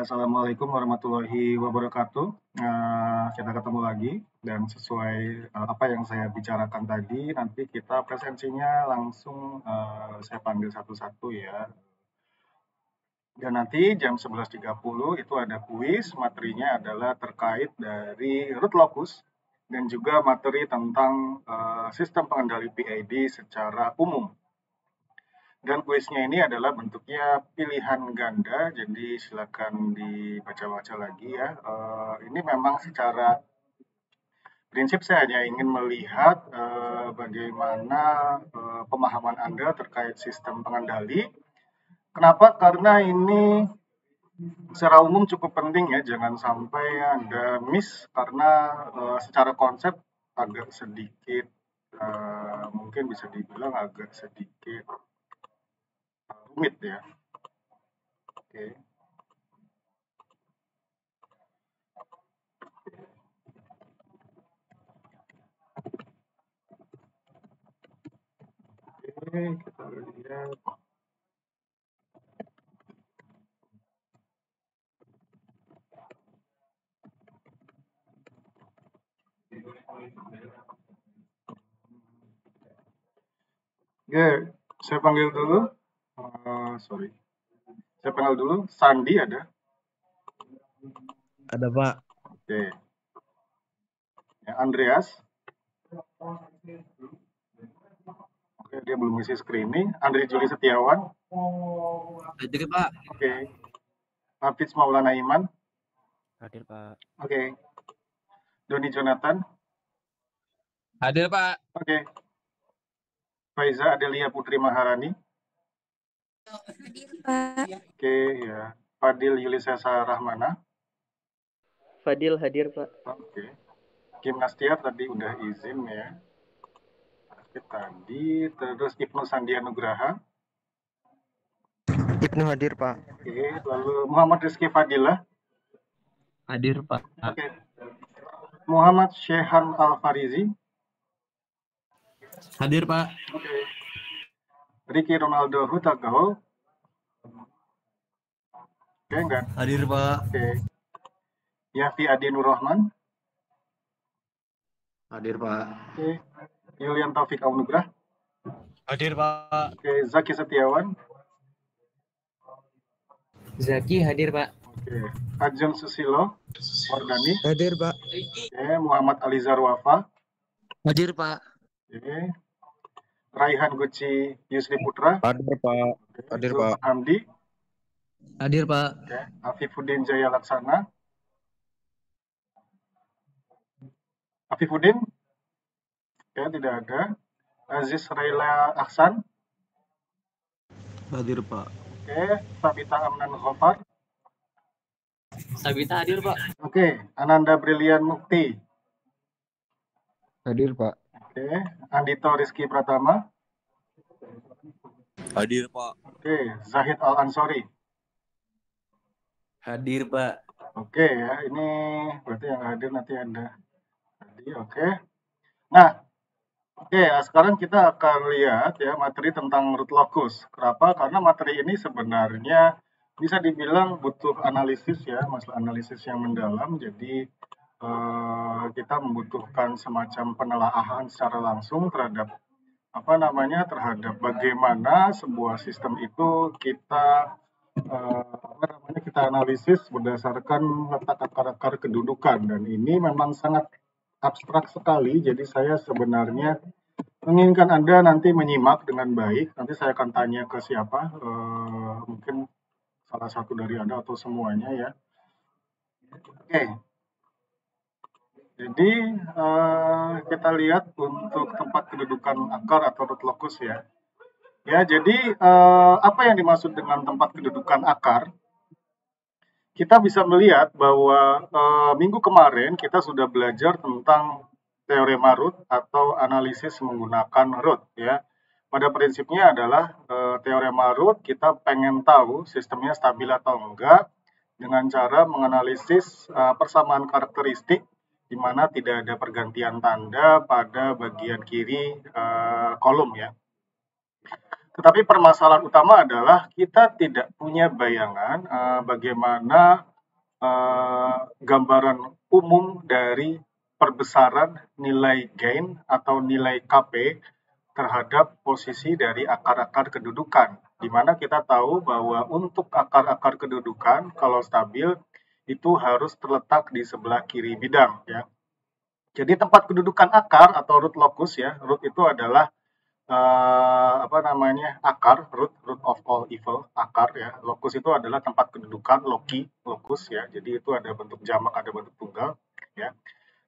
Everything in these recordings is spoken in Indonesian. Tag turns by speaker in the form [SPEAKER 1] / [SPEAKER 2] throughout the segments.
[SPEAKER 1] Assalamualaikum warahmatullahi wabarakatuh. Kita ketemu lagi dan sesuai apa yang saya bicarakan tadi, nanti kita presensinya langsung saya panggil satu-satu ya. Dan nanti jam 11.30 itu ada kuis, materinya adalah terkait dari root locus dan juga materi tentang sistem pengendali PID secara umum. Dan kuisnya ini adalah bentuknya pilihan ganda, jadi silakan dibaca-baca lagi ya. Ini memang secara prinsip saya hanya ingin melihat bagaimana pemahaman Anda terkait sistem pengendali. Kenapa? Karena ini secara umum cukup penting ya, jangan sampai Anda miss karena secara konsep agak sedikit, mungkin bisa dibilang agak sedikit rumit ya. Oke. Oke, kita lihat. Oke, saya panggil dulu. Sorry. Saya panggil dulu. Sandi ada?
[SPEAKER 2] Ada, Pak.
[SPEAKER 1] Oke. Ya, Andreas? Oke, dia belum isi screening. Andri Juli Setiawan?
[SPEAKER 2] Hadir, Pak.
[SPEAKER 1] Oke. Hafiz Maulana Iman?
[SPEAKER 2] Hadir, Pak.
[SPEAKER 1] Oke. Doni Jonathan?
[SPEAKER 2] Hadir, Pak.
[SPEAKER 1] Oke. Faiza Adelia Putri Maharani?
[SPEAKER 3] Hadir, Pak.
[SPEAKER 1] Oke, ya. Fadil Yulisesa Rahmana?
[SPEAKER 4] Fadil hadir, Pak.
[SPEAKER 1] Oke. Kim Nastiar tadi udah izin ya. Tadi, terus Ibnu Sandia Nugraha?
[SPEAKER 4] Ibnu hadir, Pak.
[SPEAKER 1] Oke, lalu Muhammad Rizky Fadilah?
[SPEAKER 2] Hadir, Pak.
[SPEAKER 1] Oke. Muhammad Shehan Al-Farizi?
[SPEAKER 2] Hadir, Pak.
[SPEAKER 1] Oke. Ricky Ronaldo Hutagao? Oke, enggak?
[SPEAKER 2] Hadir, Pak.
[SPEAKER 1] Oke. Yafi Adi Nur Rahman?
[SPEAKER 2] Hadir, Pak.
[SPEAKER 1] Oke. Yulian Taufik Aunugrah?
[SPEAKER 2] Hadir, Pak.
[SPEAKER 1] Oke. Zaki Setiawan?
[SPEAKER 2] Zaki hadir, Pak.
[SPEAKER 1] Oke. Ajeng Susilo Wardani?
[SPEAKER 4] Hadir, Pak.
[SPEAKER 1] Oke. Muhammad Alizar Wafa?
[SPEAKER 2] Hadir, Pak.
[SPEAKER 1] Oke. Raihan Guci Yusri Putra?
[SPEAKER 4] Hadir, Pak. Hadir, Pak.
[SPEAKER 1] Hamdi?
[SPEAKER 2] Hadir, Pak.
[SPEAKER 1] Oke. Afifuddin Jaya Laksana? Afifuddin? Oke, tidak ada. Aziz Raila Aksan?
[SPEAKER 2] Hadir, Pak.
[SPEAKER 1] Oke. Sabita Amnan Ghaffar?
[SPEAKER 2] Sabita hadir, Pak.
[SPEAKER 1] Oke. Ananda Brilian Mukti?
[SPEAKER 4] Hadir, Pak.
[SPEAKER 1] Oke. Andito Rizky Pratama?
[SPEAKER 2] Hadir, Pak.
[SPEAKER 1] Oke. Zahid Al-Ansori?
[SPEAKER 2] Hadir, Pak.
[SPEAKER 1] Oke ya, ini berarti yang hadir nanti ada tadi. Oke. Nah, oke, sekarang kita akan lihat ya materi tentang root locus. Kenapa? Karena materi ini sebenarnya bisa dibilang butuh analisis ya, masalah analisis yang mendalam. Jadi kita membutuhkan semacam penelaahan secara langsung terhadap terhadap bagaimana sebuah sistem itu kita kita analisis berdasarkan letak akar-akar kedudukan, dan ini memang sangat abstrak sekali. Jadi saya sebenarnya menginginkan Anda nanti menyimak dengan baik. Nanti saya akan tanya ke siapa, mungkin salah satu dari Anda atau semuanya ya. Oke. Jadi kita lihat untuk tempat kedudukan akar atau root locus ya. Ya, jadi apa yang dimaksud dengan tempat kedudukan akar? Kita bisa melihat bahwa minggu kemarin kita sudah belajar tentang teorema root atau analisis menggunakan root ya. Pada prinsipnya adalah teorema root kita pengen tahu sistemnya stabil atau enggak dengan cara menganalisis persamaan karakteristik di mana tidak ada pergantian tanda pada bagian kiri kolom ya. Tetapi permasalahan utama adalah kita tidak punya bayangan bagaimana gambaran umum dari perbesaran nilai gain atau nilai KP terhadap posisi dari akar-akar kedudukan, di mana kita tahu bahwa untuk akar-akar kedudukan kalau stabil itu harus terletak di sebelah kiri bidang ya. Jadi tempat kedudukan akar atau root locus ya, root itu adalah akar, root of all evil, akar ya. Locus itu adalah tempat kedudukan, loci, locus ya. Jadi itu ada bentuk jamak, ada bentuk tunggal ya.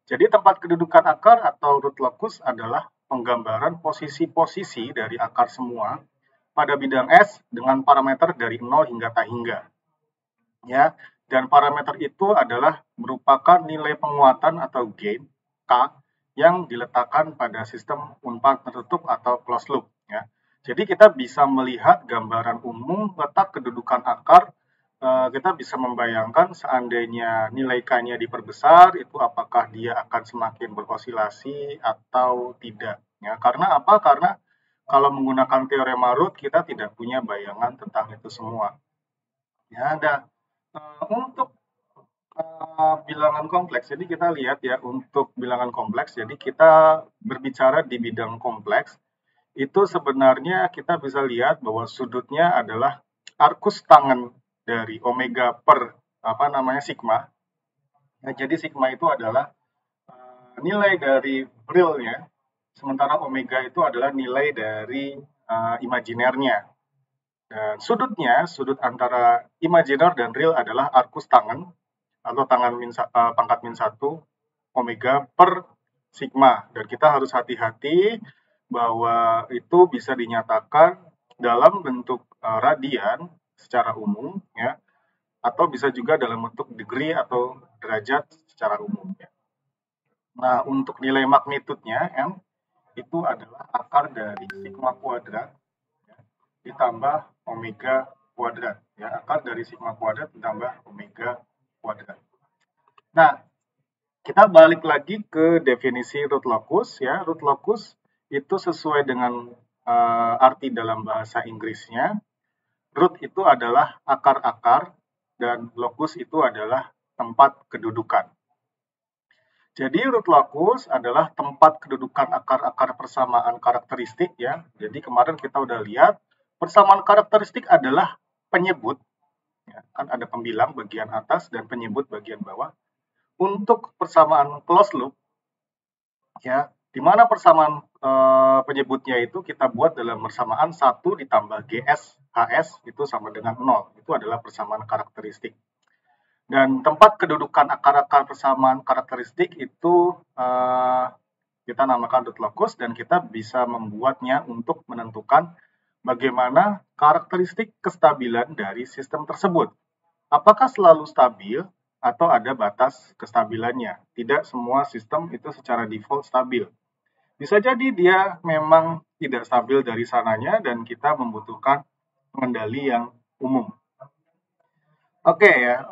[SPEAKER 1] Jadi tempat kedudukan akar atau root locus adalah penggambaran posisi-posisi dari akar semua pada bidang S dengan parameter dari 0 hingga tak hingga. Ya, dan parameter itu adalah merupakan nilai penguatan atau gain K yang diletakkan pada sistem unpad tertutup atau closed loop ya. Jadi kita bisa melihat gambaran umum letak kedudukan akar. Kita bisa membayangkan seandainya nilai K-nya diperbesar, itu apakah dia akan semakin berosilasi atau tidak. Ya, karena apa? Karena kalau menggunakan teorema root, kita tidak punya bayangan tentang itu semua. Ya, dan untuk bilangan kompleks, jadi kita lihat ya untuk bilangan kompleks, jadi kita berbicara di bidang kompleks, itu sebenarnya kita bisa lihat bahwa sudutnya adalah arkus tangen dari omega per sigma. Nah, jadi sigma itu adalah nilai dari realnya, sementara omega itu adalah nilai dari imajinernya. Dan sudutnya, sudut antara imajiner dan real adalah arkus tangen atau pangkat min 1 omega per sigma. Dan kita harus hati-hati bahwa itu bisa dinyatakan dalam bentuk radian secara umum ya, atau bisa juga dalam bentuk degree atau derajat secara umum ya. Nah, untuk nilai magnitudenya M itu adalah akar dari sigma kuadrat ya, ditambah omega kuadrat ya, akar dari sigma kuadrat ditambah omega kuadrat. Nah, kita balik lagi ke definisi root locus ya. Root locus itu sesuai dengan arti dalam bahasa Inggrisnya. Root itu adalah akar-akar dan locus itu adalah tempat kedudukan. Jadi root locus adalah tempat kedudukan akar-akar persamaan karakteristik ya. Jadi kemarin kita udah lihat persamaan karakteristik adalah penyebut ya, kan ada pembilang bagian atas dan penyebut bagian bawah. Untuk persamaan closed loop ya, di mana persamaan penyebutnya itu kita buat dalam persamaan 1 ditambah GS HS itu sama dengan 0. Itu adalah persamaan karakteristik. Dan tempat kedudukan akar-akar persamaan karakteristik itu kita namakan root locus, dan kita bisa membuatnya untuk menentukan bagaimana karakteristik kestabilan dari sistem tersebut. Apakah selalu stabil atau ada batas kestabilannya? Tidak semua sistem itu secara default stabil. Bisa jadi dia memang tidak stabil dari sananya dan kita membutuhkan pengendali yang umum. Oke ya,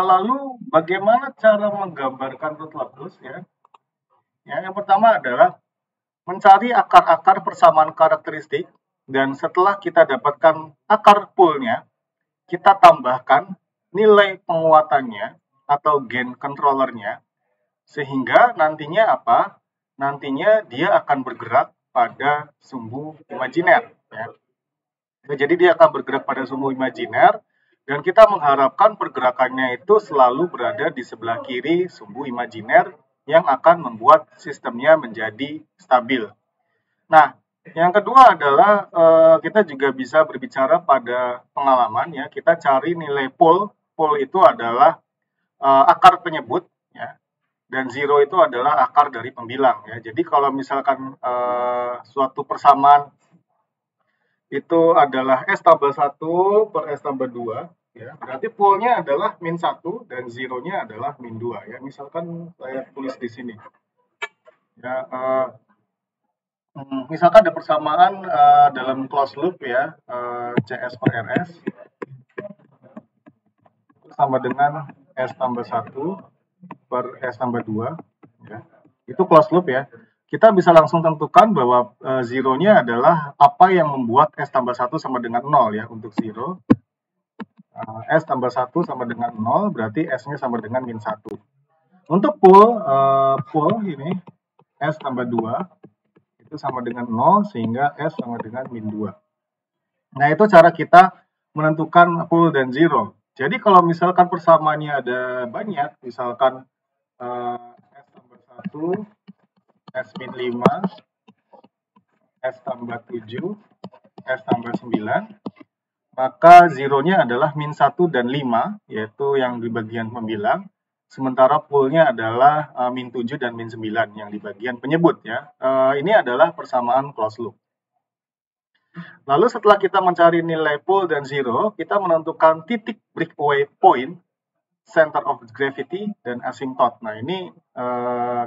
[SPEAKER 1] lalu bagaimana cara menggambarkan root locus ya? Ya, yang pertama adalah mencari akar-akar persamaan karakteristik, dan setelah kita dapatkan akar poolnya, kita tambahkan nilai penguatannya atau gain controllernya, sehingga nantinya apa? Nantinya dia akan bergerak pada sumbu imajiner. Ya. Jadi dia akan bergerak pada sumbu imajiner, dan kita mengharapkan pergerakannya itu selalu berada di sebelah kiri sumbu imajiner yang akan membuat sistemnya menjadi stabil. Nah, yang kedua adalah kita juga bisa berbicara pada pengalaman ya. Kita cari nilai pool. Pool itu adalah akar penyebut ya, dan zero itu adalah akar dari pembilang ya. Jadi kalau misalkan suatu persamaan itu adalah S tambah 1 per S tambah 2 ya, berarti poolnya adalah min 1 dan zeronya adalah min 2 ya. Misalkan saya tulis di sini ya, misalkan ada persamaan dalam closed loop ya, CS per RS sama dengan S tambah 1 per S tambah 2 ya. Itu closed loop ya. Kita bisa langsung tentukan bahwa zeronya adalah apa yang membuat S tambah 1 sama dengan 0 ya untuk zero. S tambah 1 sama dengan 0, berarti S-nya sama dengan min 1. Untuk pool ini, S tambah 2, itu sama dengan 0, sehingga S sama dengan min 2. Nah, itu cara kita menentukan pool dan zero. Jadi, kalau misalkan persamaannya ada banyak, misalkan S tambah 1, S min 5, S tambah 7, S tambah 9, maka zeronya adalah min 1 dan 5, yaitu yang di bagian pembilang, sementara poolnya adalah min 7 dan min 9 yang di bagian penyebut. Ya. Ini adalah persamaan closed loop. Lalu setelah kita mencari nilai pool dan zero, kita menentukan titik breakaway point, center of gravity, dan asymptote. Nah, ini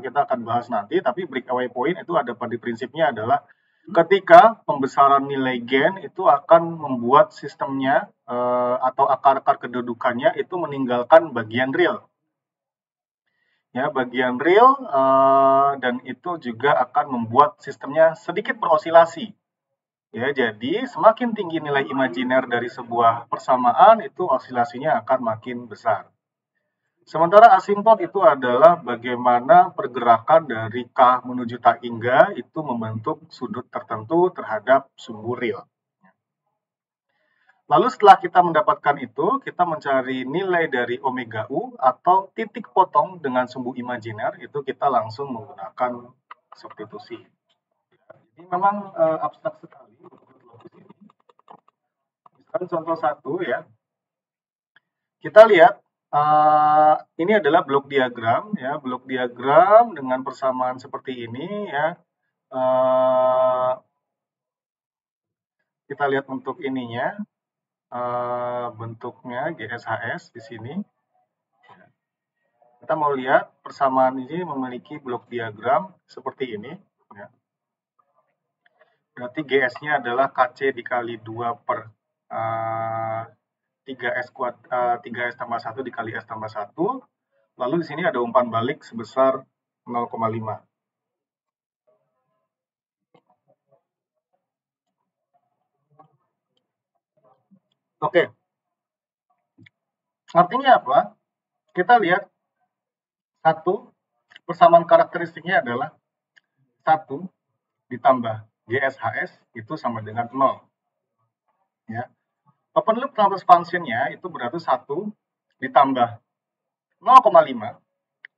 [SPEAKER 1] kita akan bahas nanti, tapi breakaway point itu ada pada prinsipnya adalah ketika pembesaran nilai gain itu akan membuat sistemnya atau akar-akar kedudukannya itu meninggalkan bagian real. Ya, bagian real dan itu juga akan membuat sistemnya sedikit berosilasi. Ya, jadi semakin tinggi nilai imajiner dari sebuah persamaan itu osilasinya akan makin besar. Sementara asimptot itu adalah bagaimana pergerakan dari K menuju tak hingga itu membentuk sudut tertentu terhadap sumbu real. Lalu setelah kita mendapatkan itu, kita mencari nilai dari omega U atau titik potong dengan sumbu imajiner, itu kita langsung menggunakan substitusi. Jadi memang abstrak sekali untuk ini. Misalkan contoh 1 ya. Kita lihat ini adalah blok diagram ya, blok diagram dengan persamaan seperti ini ya. Kita lihat untuk ininya, bentuknya GSHS di sini. Kita mau lihat persamaan ini memiliki blok diagram seperti ini. Ya. Berarti GS-nya adalah KC dikali 2 per 3S tambah 1 dikali S tambah 1. Lalu di sini ada umpan balik sebesar 0,5. Oke. Artinya apa? Kita lihat satu, persamaan karakteristiknya adalah 1 ditambah GSHS itu sama dengan 0. Ya. Open loop transfer function-nya itu berarti 1 ditambah 0,5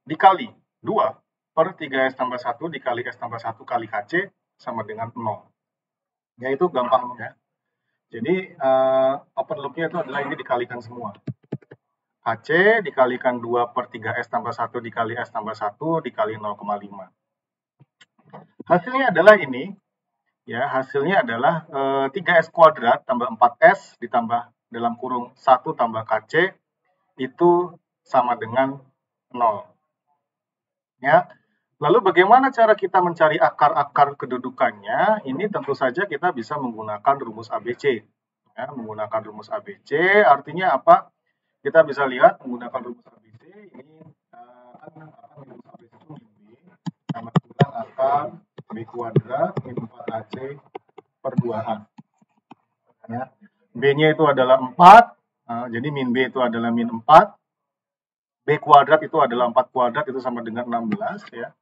[SPEAKER 1] dikali 2 per 3S tambah 1 dikali S tambah 1 kali KC sama dengan 0. Ya, itu gampang ya. Jadi open loop-nya itu adalah ini dikalikan semua. KC dikalikan 2 per 3S tambah 1 dikali S tambah 1 dikali 0,5. Hasilnya adalah ini. Ya, hasilnya adalah 3S kuadrat tambah 4S ditambah dalam kurung 1 tambah KC itu sama dengan 0. Ya. Lalu bagaimana cara kita mencari akar-akar kedudukannya? Ini tentu saja kita bisa menggunakan rumus ABC. Ya, menggunakan rumus ABC artinya apa? Kita bisa lihat menggunakan rumus ABC ini rumus ABC itu min B sama dengan akar B kuadrat min 4AC per 2A. Ya. B-nya itu adalah 4, jadi min B itu adalah min 4. B kuadrat itu adalah 4 kuadrat, itu sama dengan 16. Ya.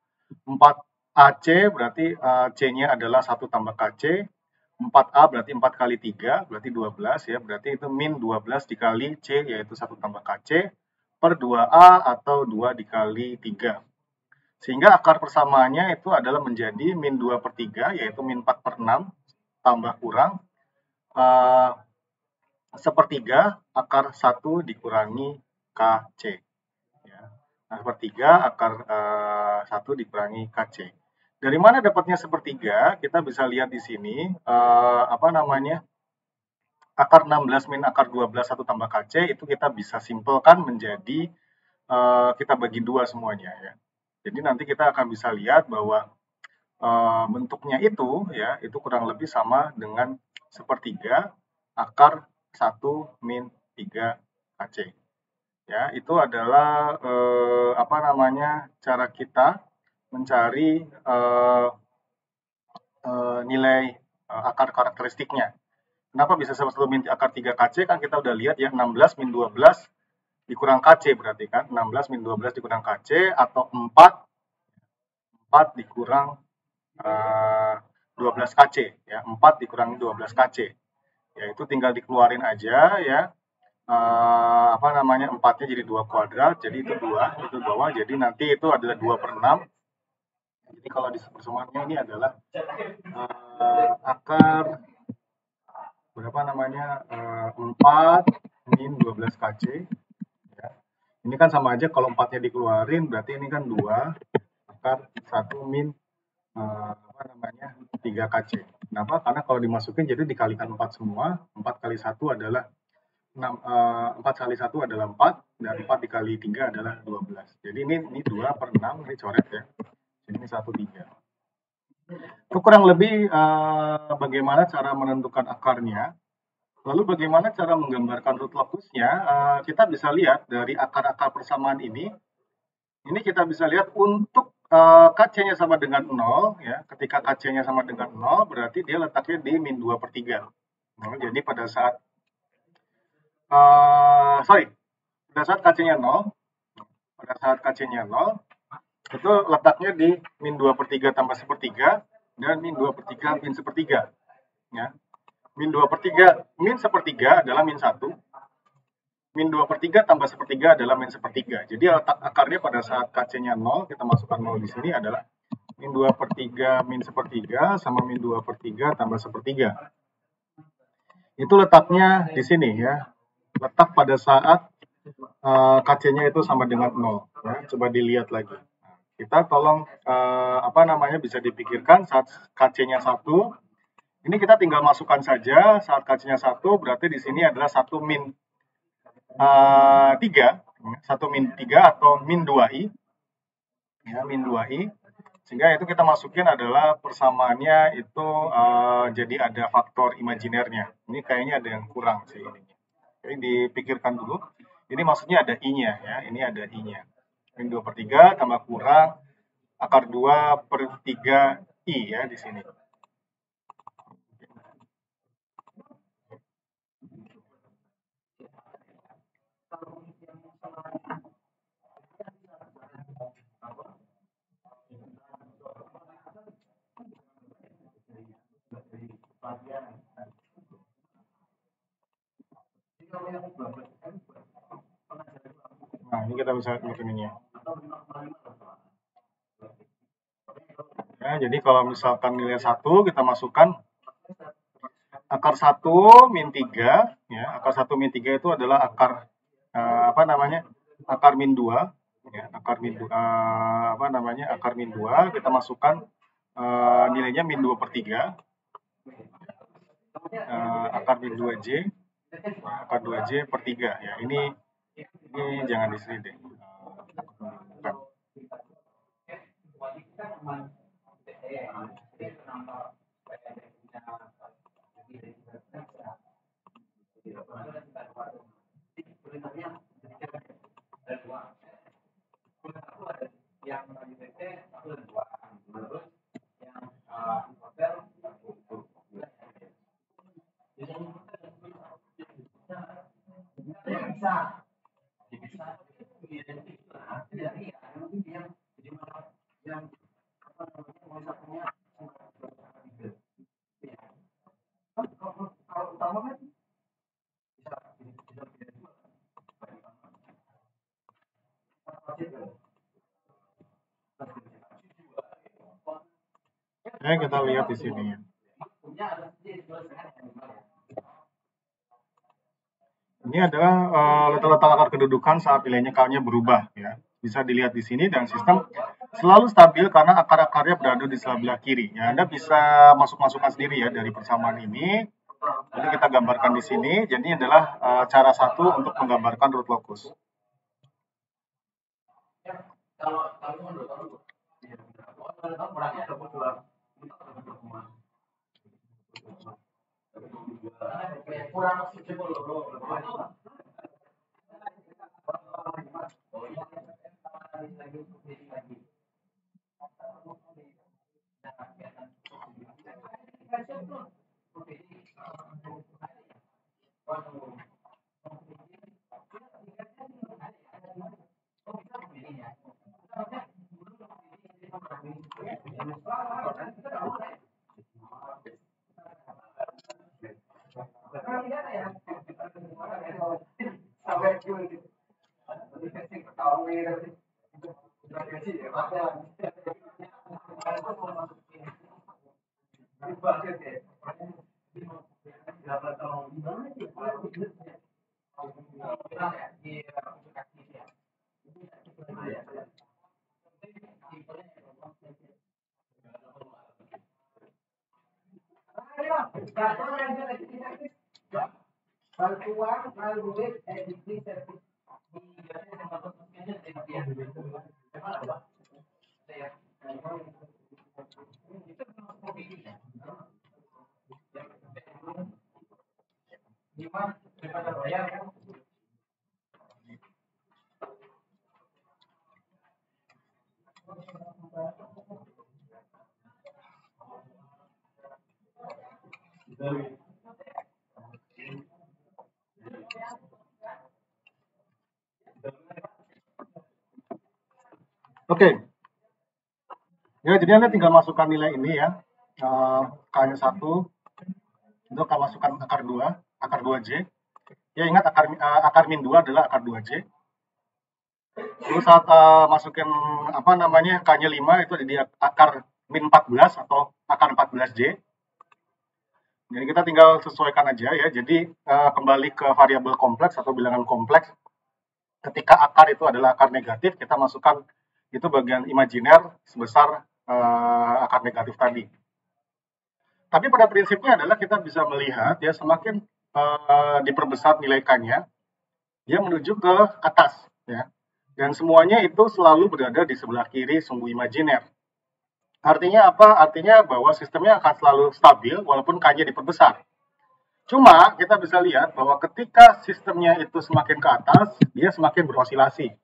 [SPEAKER 1] 4AC berarti C-nya adalah 1 tambah KC. 4A berarti 4 kali 3, berarti 12. Ya. Berarti itu min 12 dikali C, yaitu 1 tambah KC, per 2A atau 2 dikali 3. Sehingga akar persamaannya itu adalah menjadi min 2 per 3, yaitu min 4 per 6, tambah kurang sepertiga akar 1 dikurangi KC. Ya. Nah, sepertiga akar 1 dikurangi KC. Dari mana dapatnya sepertiga? Kita bisa lihat di sini, akar 16 min akar 12 1 tambah KC itu kita bisa simpelkan menjadi, kita bagi 2 semuanya. Ya. Jadi nanti kita akan bisa lihat bahwa bentuknya itu ya itu kurang lebih sama dengan sepertiga akar 1 min 3 KC. Ya, itu adalah cara kita mencari nilai akar karakteristiknya. Kenapa bisa satu min akar 3 KC? Kan kita udah lihat ya, 16 min 12 dikurang KC berarti kan. 16 min 12 dikurang KC atau 4 dikurang 12 KC ya. 4 dikurangi 12 KC. Ya itu tinggal dikeluarin aja ya. Apa namanya, 4-nya jadi 2 kuadrat, jadi itu 2, itu bawah, jadi nanti itu adalah 2/6. Jadi kalau di persamaannya ini adalah akar berapa namanya, 4 min 12 KC ya. Ini kan sama aja, kalau 4-nya dikeluarin berarti ini kan 2 akar 1 min apa namanya 3 KC. Kenapa? Karena kalau dimasukin jadi dikalikan 4 semua, 4 kali 1 adalah 4 kali 1 adalah 4, dan 4 dikali 3 adalah 12. Jadi ini 2/6, ini coret ya. Jadi ini 1, 3. Itu kurang lebih bagaimana cara menentukan akarnya. Lalu bagaimana cara menggambarkan root locusnya? Kita bisa lihat dari akar-akar persamaan ini. Ini kita bisa lihat untuk KC-nya sama dengan 0, ya. Ketika KC-nya sama dengan 0, berarti dia letaknya di min 2/3. Nah, jadi pada saat pada saat KC-nya 0, itu letaknya di min 2/3 tambah 1/3 dan min 2/3 min 1/3. Ya. Min 2/3, min 1/3 adalah min 1. Min 2/3 tambah 1/3 adalah min 1/3. Jadi letak akarnya pada saat KC-nya 0, kita masukkan 0 di sini adalah min 2/3 min 1/3 sama min 2/3 tambah 1/3. Itu letaknya di sini ya. Letak pada saat KC-nya itu sama dengan 0. Ya. Coba dilihat lagi. Kita tolong bisa dipikirkan saat KC-nya 1. Ini kita tinggal masukkan saja saat KC-nya 1, berarti di sini adalah 1 min 3, 1 min 3 atau min 2i. Ya, min 2i. Sehingga itu kita masukin adalah persamaannya itu jadi ada faktor imajinernya. Ini kayaknya ada yang kurang sih ini. Jadi dipikirkan dulu. Ini maksudnya ada i-nya ya, ini ada i-nya. Min 2/3 tambah kurang akar 2/3 i ya di sini. Nah, ini kita bisa bikin ini ya. Ya, jadi kalau misalkan nilai 1 kita masukkan akar 1 min 3 ya. Akar 1 min 3 itu adalah akar akar min 2 ya. Akar min 2 akar min 2 kita masukkan nilainya min 2/3. Akar min 2J akar 2J per 3 ya. Ini jangan di sini deh. Ya, kita lihat di sini. Ini adalah letak-letak akar kedudukan saat nilainya K-nya berubah ya. Bisa dilihat di sini, dan sistem selalu stabil karena akar-akarnya berada di sebelah kiri. Ya, Anda bisa masuk-masukkan sendiri ya dari persamaan ini. Jadi kita gambarkan di sini. Jadi adalah cara satu untuk menggambarkan root locus. Oke. Ya, jadi Anda tinggal masukkan nilai ini ya. K-nya 1, itu akan masukkan akar 2J. Ya, ingat akar min 2 adalah akar 2J. Terus saat masukin apa namanya K-nya 5 itu jadi akar min 14 atau akar 14J. Jadi kita tinggal sesuaikan aja ya. Jadi kembali ke variabel kompleks atau bilangan kompleks. Ketika akar itu adalah akar negatif, kita masukkan itu bagian imajiner sebesar akar negatif tadi. Tapi pada prinsipnya adalah kita bisa melihat ya semakin diperbesar nilai K-nya, dia menuju ke atas ya. Dan semuanya itu selalu berada di sebelah kiri sumbu imajiner. Artinya apa? Artinya bahwa sistemnya akan selalu stabil walaupun K-nya diperbesar. Cuma kita bisa lihat bahwa ketika sistemnya itu semakin ke atas, dia semakin berosilasi.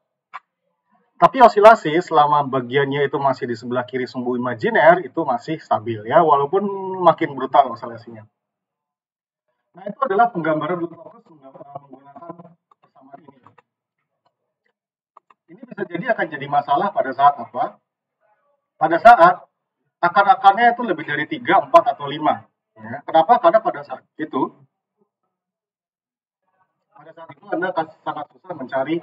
[SPEAKER 1] Tapi osilasi selama bagiannya itu masih di sebelah kiri sumbu imajiner itu masih stabil ya, walaupun makin brutal osilasinya. Nah, itu adalah penggambaran root locus menggunakan persamaan ini. Ini bisa jadi akan jadi masalah pada saat apa? Pada saat akar-akarnya itu lebih dari 3, 4, atau 5. Ya. Kenapa? Karena pada saat itu Anda akan sangat susah mencari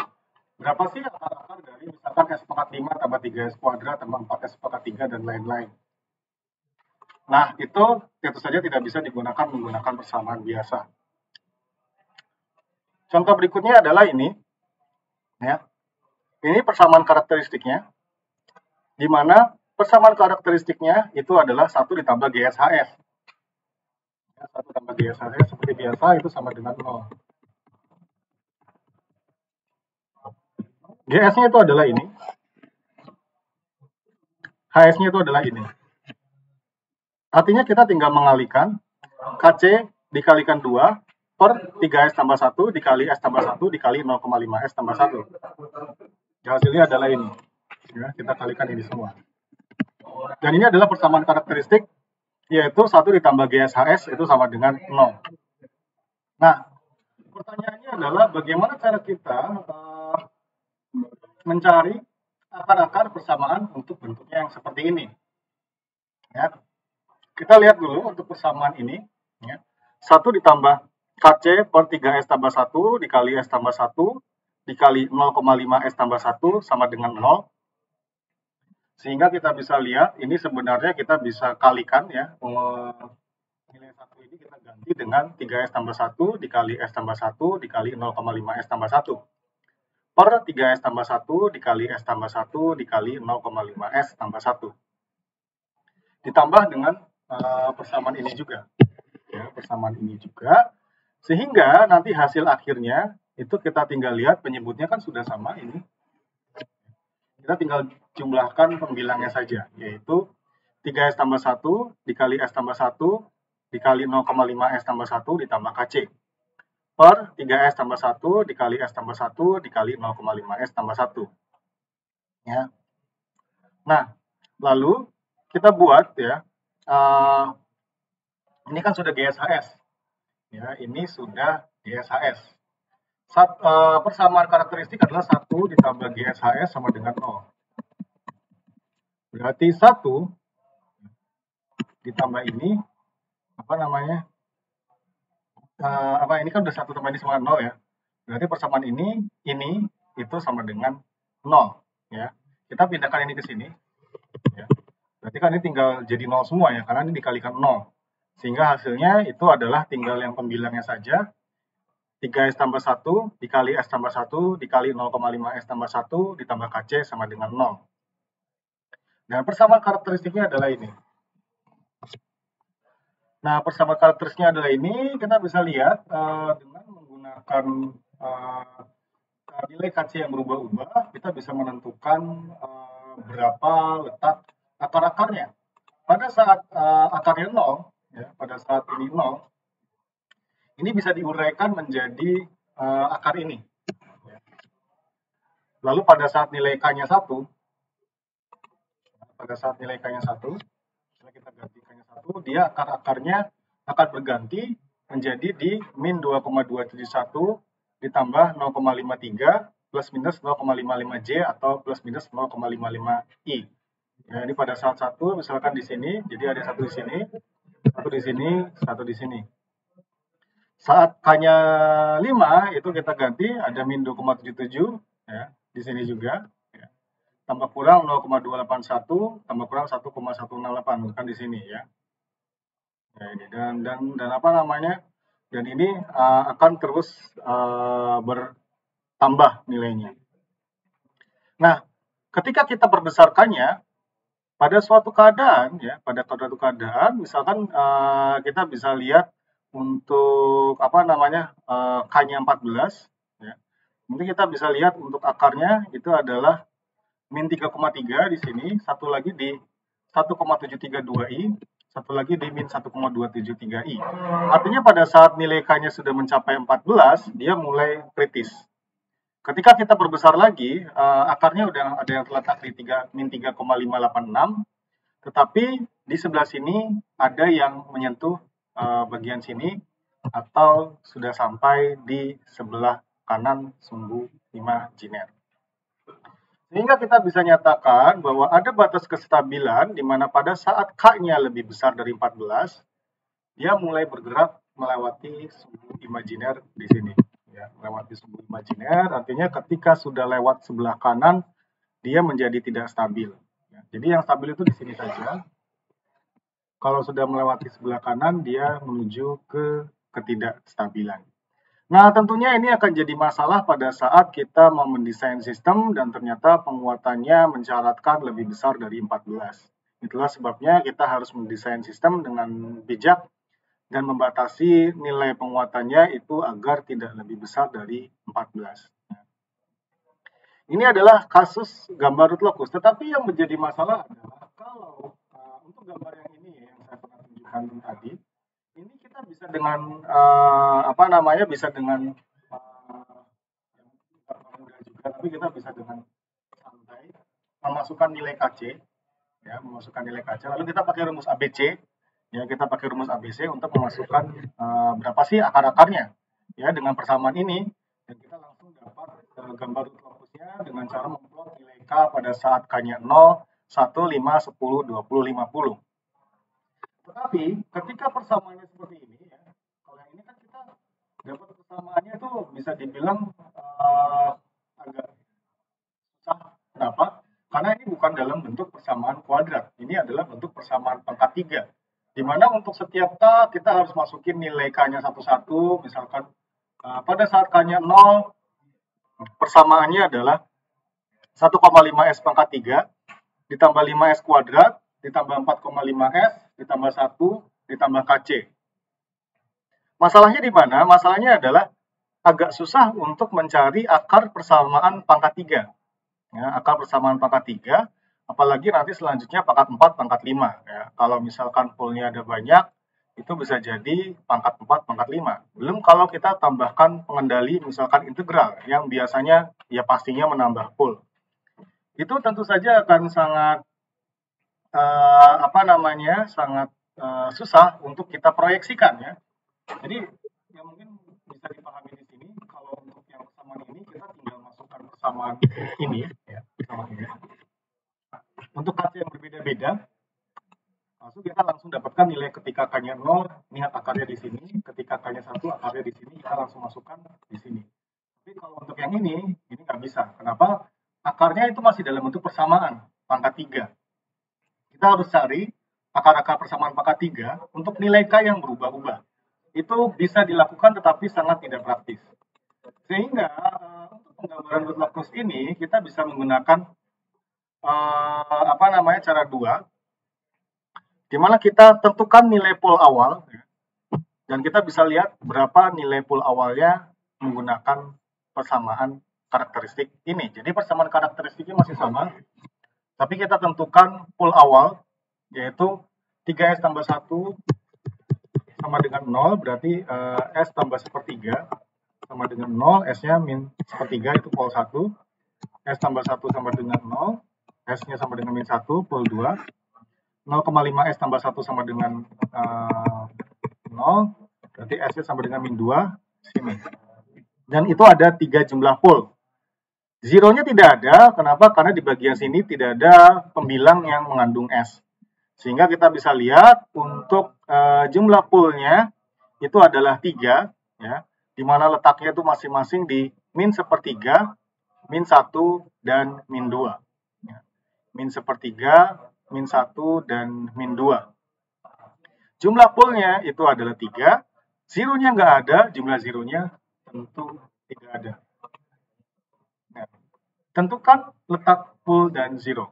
[SPEAKER 1] berapa sih akar-akar dari misalkan S pangkat 5 tambah 3S kuadrat tambah 4S pangkat 3 dan lain-lain. Nah, itu tentu saja tidak bisa digunakan menggunakan persamaan biasa. Contoh berikutnya adalah ini. Ya. Ini persamaan karakteristiknya, di mana persamaan karakteristiknya itu adalah 1 ditambah GSHS. 1 tambah GSHS seperti biasa itu sama dengan 0. GS-nya itu adalah ini. HS-nya itu adalah ini. Artinya kita tinggal mengalihkan KC dikalikan 2 per 3S tambah 1 dikali S tambah 1 dikali 0,5S tambah 1. Hasilnya adalah ini. Ya, kita kalikan ini semua. Dan ini adalah persamaan karakteristik, yaitu 1 ditambah GSHS itu sama dengan 0. Nah, pertanyaannya adalah bagaimana cara kita mencari akar-akar persamaan untuk bentuknya yang seperti ini. Ya. Kita lihat dulu untuk persamaan ini. Ya. 1 ditambah KC per 3S tambah 1 dikali S tambah 1 dikali 0,5S tambah 1 sama dengan 0. Sehingga kita bisa lihat, ini sebenarnya kita bisa kalikan ya. Nilai 1 ini kita ganti dengan 3S tambah 1 dikali S tambah 1 dikali 0,5S tambah 1. Per 3S tambah 1 dikali S tambah 1 dikali 0,5S tambah 1. Ditambah dengan persamaan ini juga. Ya, persamaan ini juga. Sehingga nanti hasil akhirnya itu kita tinggal lihat penyebutnya kan sudah sama ini. Kita tinggal jumlahkan pembilangnya saja, yaitu 3S tambah 1 dikali S tambah 1 dikali 0,5S tambah 1 ditambah KC. Per 3S tambah 1 dikali S tambah 1 dikali 0,5S tambah 1. Ya. Nah, lalu kita buat ya Ini kan sudah GSHS. Ya, ini sudah GSHS. Persamaan karakteristik adalah 1 ditambah GSHS sama dengan 0. Berarti 1 ditambah ini, apa namanya, ini kan udah 1 tambah ini sama 0 ya. Berarti persamaan ini itu sama dengan 0. Ya. Kita pindahkan ini ke sini. Ya. Berarti kan ini tinggal jadi 0 semua ya, karena ini dikalikan 0. Sehingga hasilnya itu adalah tinggal yang pembilangnya saja. 3S tambah 1 dikali S tambah 1 dikali 0,5S tambah 1 ditambah KC sama dengan 0. Dan persamaan karakteristiknya adalah ini. Nah, persamaan karakteristiknya adalah ini. Kita bisa lihat dengan menggunakan nilai KC yang berubah-ubah, kita bisa menentukan berapa letak akar-akarnya. Pada saat akarnya 0, ya, pada saat ini 0, ini bisa diuraikan menjadi akar ini. Lalu pada saat nilai K-nya 1, setelah kita ganti K-nya 1, dia akar-akarnya akan berganti menjadi di min 2,271 ditambah 0,53 plus minus 0,55J atau plus minus 0,55I. Ya, ini pada saat 1, misalkan di sini, jadi ada 1 di sini, 1 di sini, 1 di sini. Saat K-nya 5, itu kita ganti, ada min 2,77, ya, di sini juga. Ya. Tambah kurang 0,281, tambah kurang 1,168, bukan di sini ya. Ya ini. Dan apa namanya? Dan ini akan terus bertambah nilainya. Nah, ketika kita perbesarkannya, pada suatu keadaan, ya, misalkan kita bisa lihat untuk K-nya 14, ya. Mungkin kita bisa lihat untuk akarnya itu adalah min 3,3 di sini, satu lagi di 1,732i, satu lagi di min 1,273i. Artinya pada saat nilai K-nya sudah mencapai 14, dia mulai kritis. Ketika kita perbesar lagi, akarnya udah ada yang terletak di min 3,586, tetapi di sebelah sini ada yang menyentuh bagian sini atau sudah sampai di sebelah kanan sumbu imajiner. Sehingga kita bisa nyatakan bahwa ada batas kestabilan di mana pada saat K-nya lebih besar dari 14, dia mulai bergerak melewati sumbu imajiner di sini. Ya, melewati sumbu imajiner, artinya ketika sudah lewat sebelah kanan, dia menjadi tidak stabil. Ya, jadi yang stabil itu di sini saja. Kalau sudah melewati sebelah kanan, dia menuju ke ketidakstabilan. Nah, tentunya ini akan jadi masalah pada saat kita mau mendesain sistem dan ternyata penguatannya mensyaratkan lebih besar dari 14. Itulah sebabnya kita harus mendesain sistem dengan bijak dan membatasi nilai penguatannya itu agar tidak lebih besar dari 14. Ini adalah kasus gambar root locus, tetapi yang menjadi masalah adalah kalau untuk gambar yang ini yang saya pernah tunjukkan tadi, ini kita bisa dengan bisa dengan mudah juga, tapi kita bisa dengan santai memasukkan nilai KC, ya, lalu kita pakai rumus ABC, ya, kita pakai rumus ABC untuk memasukkan berapa sih akar-akarnya, ya, dengan persamaan ini, dan kita langsung dapat gambar root locusnya dengan cara memplot nilai K pada saat K-nya 0, 1, 5, 10, 20, 50. Tetapi ketika persamaannya seperti ini, ya, kalau yang ini kan kita dapat persamaannya itu bisa dibilang agak susah. Kenapa? Karena ini bukan dalam bentuk persamaan kuadrat. Ini adalah bentuk persamaan pangkat 3. Di mana untuk setiap K kita harus masukin nilai K-nya satu-satu. Misalkan pada saat K-nya 0, persamaannya adalah 1,5S pangkat 3 ditambah 5S kuadrat ditambah 4,5S ditambah 1 ditambah KC. Masalahnya di mana? Masalahnya adalah agak susah untuk mencari akar persamaan pangkat 3. Ya, akar persamaan pangkat 3, apalagi nanti selanjutnya pangkat 4, pangkat 5. Ya. Kalau misalkan poolnya ada banyak, itu bisa jadi pangkat 4, pangkat 5. Belum kalau kita tambahkan pengendali misalkan integral, yang biasanya ya pastinya menambah pool. Itu tentu saja akan sangat sangat susah untuk kita proyeksikan ya. Jadi yang mungkin bisa dipahami di sini, kalau untuk yang persamaan ini kita tinggal masukkan persamaan ini ya, persamaan ini. Untuk kaca yang berbeda-beda, kita langsung dapatkan nilai ketika K-nya 0, lihat akarnya di sini, ketika K-nya 1, akarnya di sini, kita langsung masukkan di sini. Tapi kalau untuk yang ini nggak bisa. Kenapa? Akarnya itu masih dalam bentuk persamaan, pangkat 3. Kita harus cari akar-akar persamaan pangkat 3 untuk nilai K yang berubah-ubah. Itu bisa dilakukan tetapi sangat tidak praktis. Sehingga untuk penggambaran root log ini kita bisa menggunakan cara 2, di mana kita tentukan nilai pool awal dan kita bisa lihat berapa nilai pool awalnya menggunakan persamaan karakteristik ini. Jadi persamaan karakteristiknya masih sama, tapi kita tentukan pool awal yaitu 3S tambah 1 sama dengan 0, berarti S tambah sepertiga sama dengan 0, S-nya min sepertiga itu pool 1, S tambah 1 sama dengan 0, S-nya sama dengan min 1, pool 2, 0,5 S tambah 1 sama dengan 0, berarti S-nya sama dengan min 2, sini. Dan itu ada 3 jumlah pool. Zero-nya tidak ada, kenapa? Karena di bagian sini tidak ada pembilang yang mengandung S. Sehingga kita bisa lihat untuk jumlah poolnya itu adalah 3, ya, di mana letaknya itu masing-masing di min sepertiga, min 1, dan min 2. Ya. Min sepertiga, min 1, dan min 2. Jumlah poolnya itu adalah 3, zero-nya nggak ada, jumlah zero-nya tentu tidak ada. Nah, tentukan letak pool dan zero.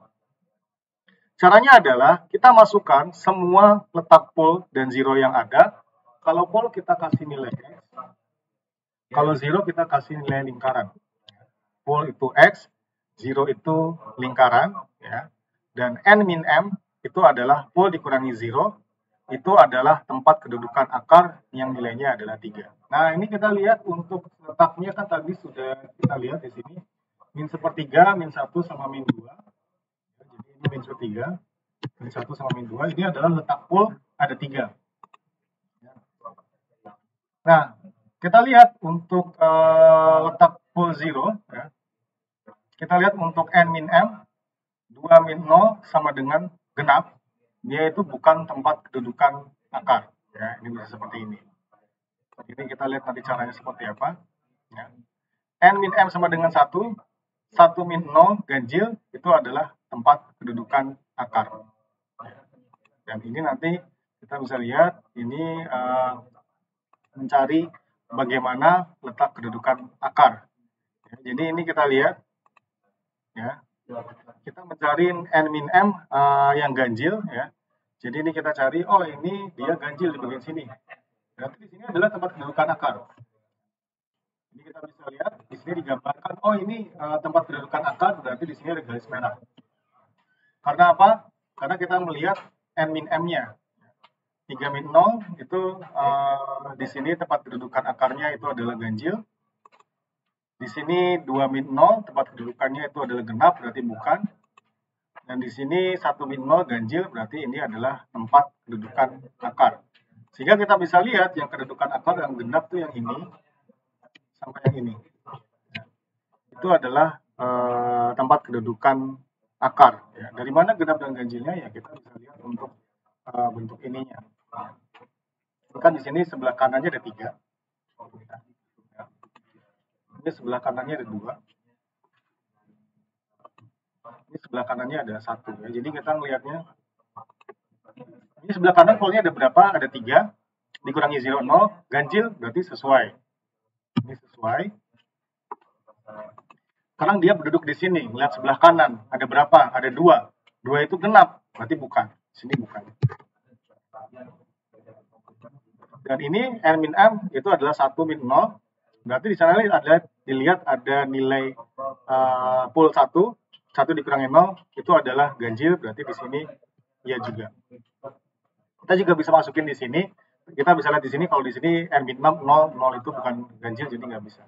[SPEAKER 1] Caranya adalah kita masukkan semua letak pool dan zero yang ada. Kalau pool kita kasih nilai X, kalau zero kita kasih nilai lingkaran. Pool itu X, zero itu lingkaran, ya. Dan N min M itu adalah pool dikurangi zero, itu adalah tempat kedudukan akar yang nilainya adalah 3. Nah, ini kita lihat untuk letaknya kan tadi sudah kita lihat di sini. Min sepertiga, min 1 sama min 2. Jadi ini min sepertiga, min 1 sama min 2. Ini adalah letak pool ada 3. Nah, kita lihat untuk letak pool 0. Ya. Kita lihat untuk N min M, 2 min 0 sama dengan genap. Dia itu bukan tempat kedudukan akar. Ya, ini bisa seperti ini. Jadi kita lihat nanti caranya seperti apa. Ya. N min M sama dengan 1, 1 min 0 ganjil itu adalah tempat kedudukan akar. Dan ini nanti kita bisa lihat ini mencari bagaimana letak kedudukan akar. Ya, jadi ini kita lihat, ya, kita mencari N min M yang ganjil, ya. Jadi ini kita cari, oh ini dia ganjil di bagian sini. Berarti di sini adalah tempat kedudukan akar. Ini kita bisa lihat di sini digambarkan, oh ini tempat kedudukan akar, berarti di sini ada garis merah. Karena apa? Karena kita melihat N min M-nya. 3 min 0 itu di sini tempat kedudukan akarnya itu adalah ganjil. Di sini 2 min 0 tempat kedudukannya itu adalah genap, berarti bukan. Dan di sini 1 min 0 ganjil, berarti ini adalah tempat kedudukan akar. Sehingga kita bisa lihat yang kedudukan akar yang genap itu yang ini sampai yang ini. Itu adalah tempat kedudukan akar. Ya. Dari mana genap dan ganjilnya ya kita bisa lihat untuk bentuk ininya. Kan di sini sebelah kanannya ada 3. Ya. Ini sebelah kanannya ada 2. Ini sebelah kanannya ada 1. Ya. Jadi kita melihatnya, ini sebelah kanan poolnya ada berapa? Ada 3. Dikurangi 0, 0. Ganjil berarti sesuai. Ini sesuai. Sekarang dia berduduk di sini. Lihat sebelah kanan. Ada berapa? Ada 2. 2 itu genap. Berarti bukan. Sini bukan. Dan ini N min M itu adalah 1 min 0. Berarti di sana dilihat ada nilai pool 1. 1 dikurangi 0 itu adalah ganjil, berarti di sini ya juga. Kita juga bisa masukin di sini. Kita bisa lihat di sini kalau di sini N min 0, 0 itu bukan ganjil, jadi nggak bisa.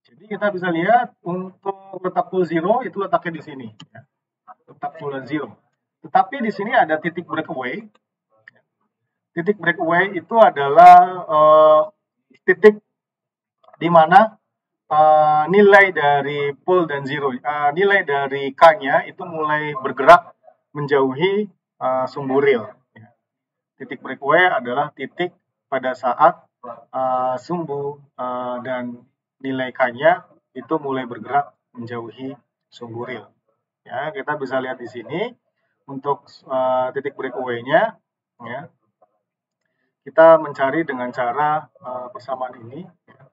[SPEAKER 1] Jadi kita bisa lihat untuk letak pool 0 itu letaknya di sini. Ya. Letak pool 0. Tetapi di sini ada titik breakaway. titik breakaway itu adalah titik di mana nilai dari pole dan zero, nilai dari K-nya itu mulai bergerak menjauhi sumbu real. Titik breakaway adalah titik pada saat sumbu dan nilai K-nya itu mulai bergerak menjauhi sumbu real. Ya, kita bisa lihat di sini untuk titik breakaway-nya, ya, kita mencari dengan cara persamaan ini, ya.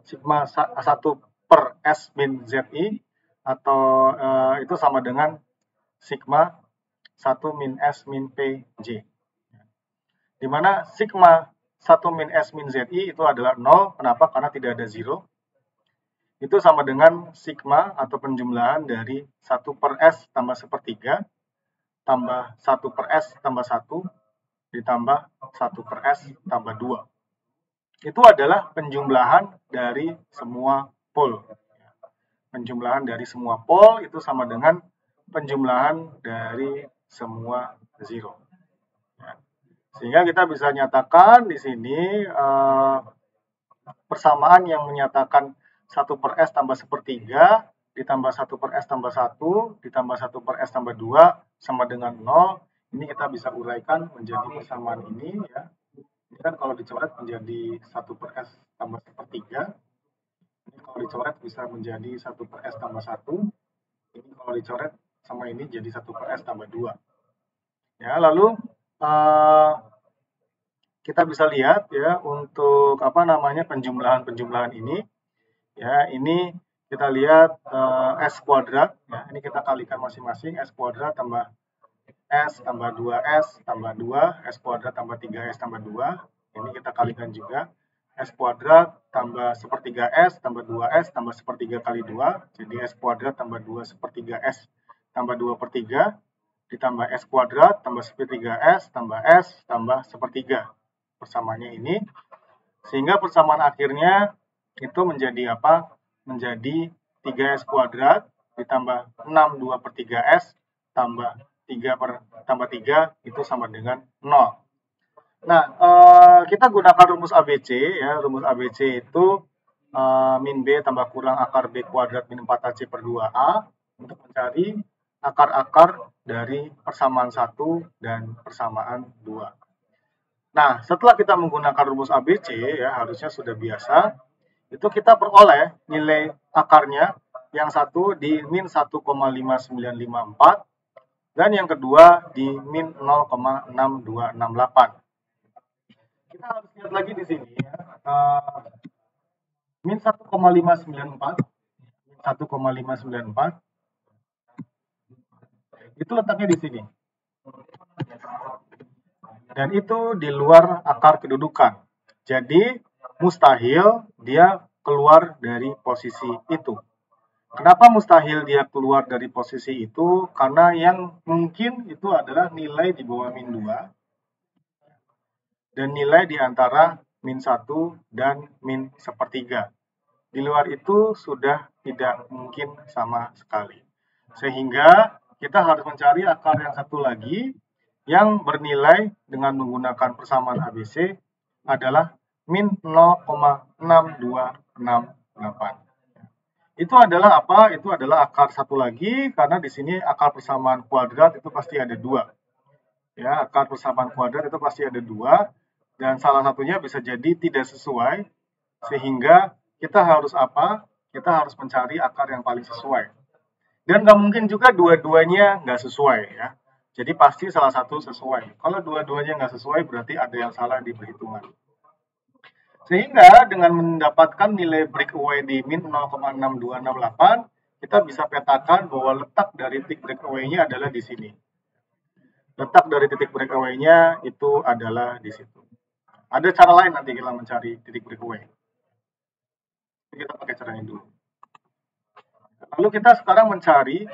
[SPEAKER 1] Sigma 1 per S min ZI atau itu sama dengan sigma 1 min S min PJ. Di mana sigma 1 min S min ZI itu adalah 0. Kenapa? Karena tidak ada zero. Itu sama dengan sigma atau penjumlahan dari 1 per S tambah 1/3 tambah 1 per S tambah 1 ditambah 1 per S tambah 2. Itu adalah penjumlahan dari semua pole. Penjumlahan dari semua pole itu sama dengan penjumlahan dari semua zero. Sehingga kita bisa nyatakan di sini persamaan yang menyatakan 1 per S tambah 1/3 ditambah 1 per S tambah 1 ditambah 1 per S tambah 2 sama dengan 0. Ini kita bisa uraikan menjadi persamaan ini, ya. Ini kan kalau dicoret menjadi 1 per S tambah 1/3. Ini kalau dicoret bisa menjadi 1 per S tambah 1. Ini kalau dicoret sama ini jadi 1 per S tambah 2. Ya, lalu kita bisa lihat, ya, untuk penjumlahan ini, ya, ini kita lihat S kuadrat, ya, ini kita kalikan masing-masing, S kuadrat tambah S tambah 2S tambah 2, S kuadrat tambah 3S tambah 2, ini kita kalikan juga, S kuadrat tambah 1/3S tambah 2S tambah 1/3 kali 2, jadi S kuadrat tambah 2/3S tambah 2/3, ditambah S kuadrat tambah 1/3S tambah S tambah 1/3. Persamaannya ini, sehingga persamaan akhirnya itu menjadi apa? Menjadi 3S kuadrat ditambah 6 2/3S tambah 3 itu sama dengan 0. Nah, kita gunakan rumus ABC, ya. Rumus ABC itu min B tambah kurang akar B kuadrat min 4AC per 2A untuk mencari akar-akar dari persamaan 1 dan persamaan 2. Nah, setelah kita menggunakan rumus ABC, ya, harusnya sudah biasa, itu kita peroleh nilai akarnya, yang satu di min 1,5954 dan yang kedua di min 0,6268. Kita harus lihat lagi di sini, ya. Min 1,594 itu letaknya di sini. Dan itu di luar akar kedudukan. Jadi mustahil dia keluar dari posisi itu. Kenapa mustahil dia keluar dari posisi itu? Karena yang mungkin itu adalah nilai di bawah min 2 dan nilai di antara min 1 dan min 1/3. Di luar itu sudah tidak mungkin sama sekali. Sehingga kita harus mencari akar yang satu lagi yang bernilai dengan menggunakan persamaan ABC adalah min 0,6268. Itu adalah apa? Itu adalah akar satu lagi, karena di sini akar persamaan kuadrat itu pasti ada 2. Ya, akar persamaan kuadrat itu pasti ada 2, dan salah satunya bisa jadi tidak sesuai, sehingga kita harus apa? Kita harus mencari akar yang paling sesuai. Dan nggak mungkin juga dua-duanya nggak sesuai, ya. Jadi pasti salah satu sesuai. Kalau dua-duanya nggak sesuai, berarti ada yang salah di perhitungan. Sehingga dengan mendapatkan nilai breakaway di min 0,6268, kita bisa petakan bahwa letak dari titik breakaway-nya adalah di sini. Letak dari titik breakaway-nya itu adalah di situ. Ada cara lain nanti kita mencari titik breakaway. Kita pakai cara ini dulu. Lalu kita sekarang mencari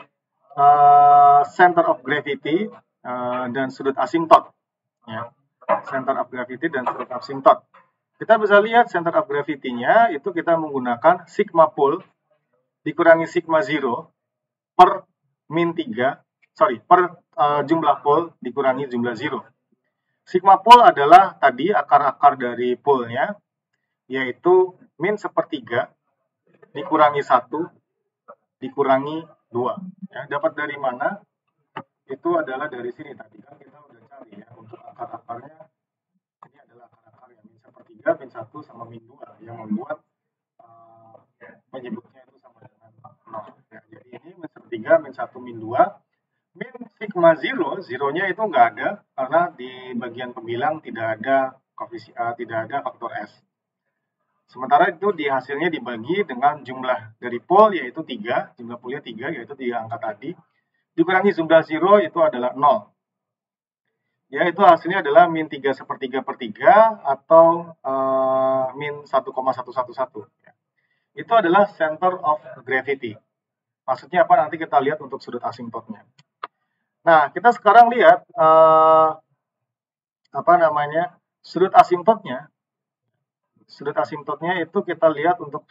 [SPEAKER 1] center of gravity dan sudut asimtot. Ya. Center of gravity dan sudut asimtot. Kita bisa lihat center of gravity-nya itu kita menggunakan sigma pole dikurangi sigma 0 per min 3, per jumlah pole dikurangi jumlah 0. Sigma pol adalah tadi akar-akar dari polnya, yaitu min sepertiga dikurangi 1 dikurangi 2. Ya, dapat dari mana? Itu adalah dari sini tadi kan kita udah cari ya untuk akar-akarnya. Ini adalah akar-akar yang min sepertiga, min 1 sama min 2 yang membuat menyebutnya itu sama dengan 0. Ya, jadi ini min sepertiga, min 1, min 2. Min sigma 0, zeronya itu nggak ada karena di bagian pembilang tidak ada tidak ada faktor S. Sementara itu di hasilnya dibagi dengan jumlah dari pol yaitu 3, jumlah polnya 3 yaitu 3 angka tadi, dikurangi jumlah 0 itu adalah 0. Ya, itu hasilnya adalah min 3 sepertiga per 3 atau min 1,111. Ya. Itu adalah center of gravity. Maksudnya apa? Nanti kita lihat untuk sudut asimptotnya. Nah, kita sekarang lihat sudut asimptotnya. Sudut asimptotnya itu kita lihat untuk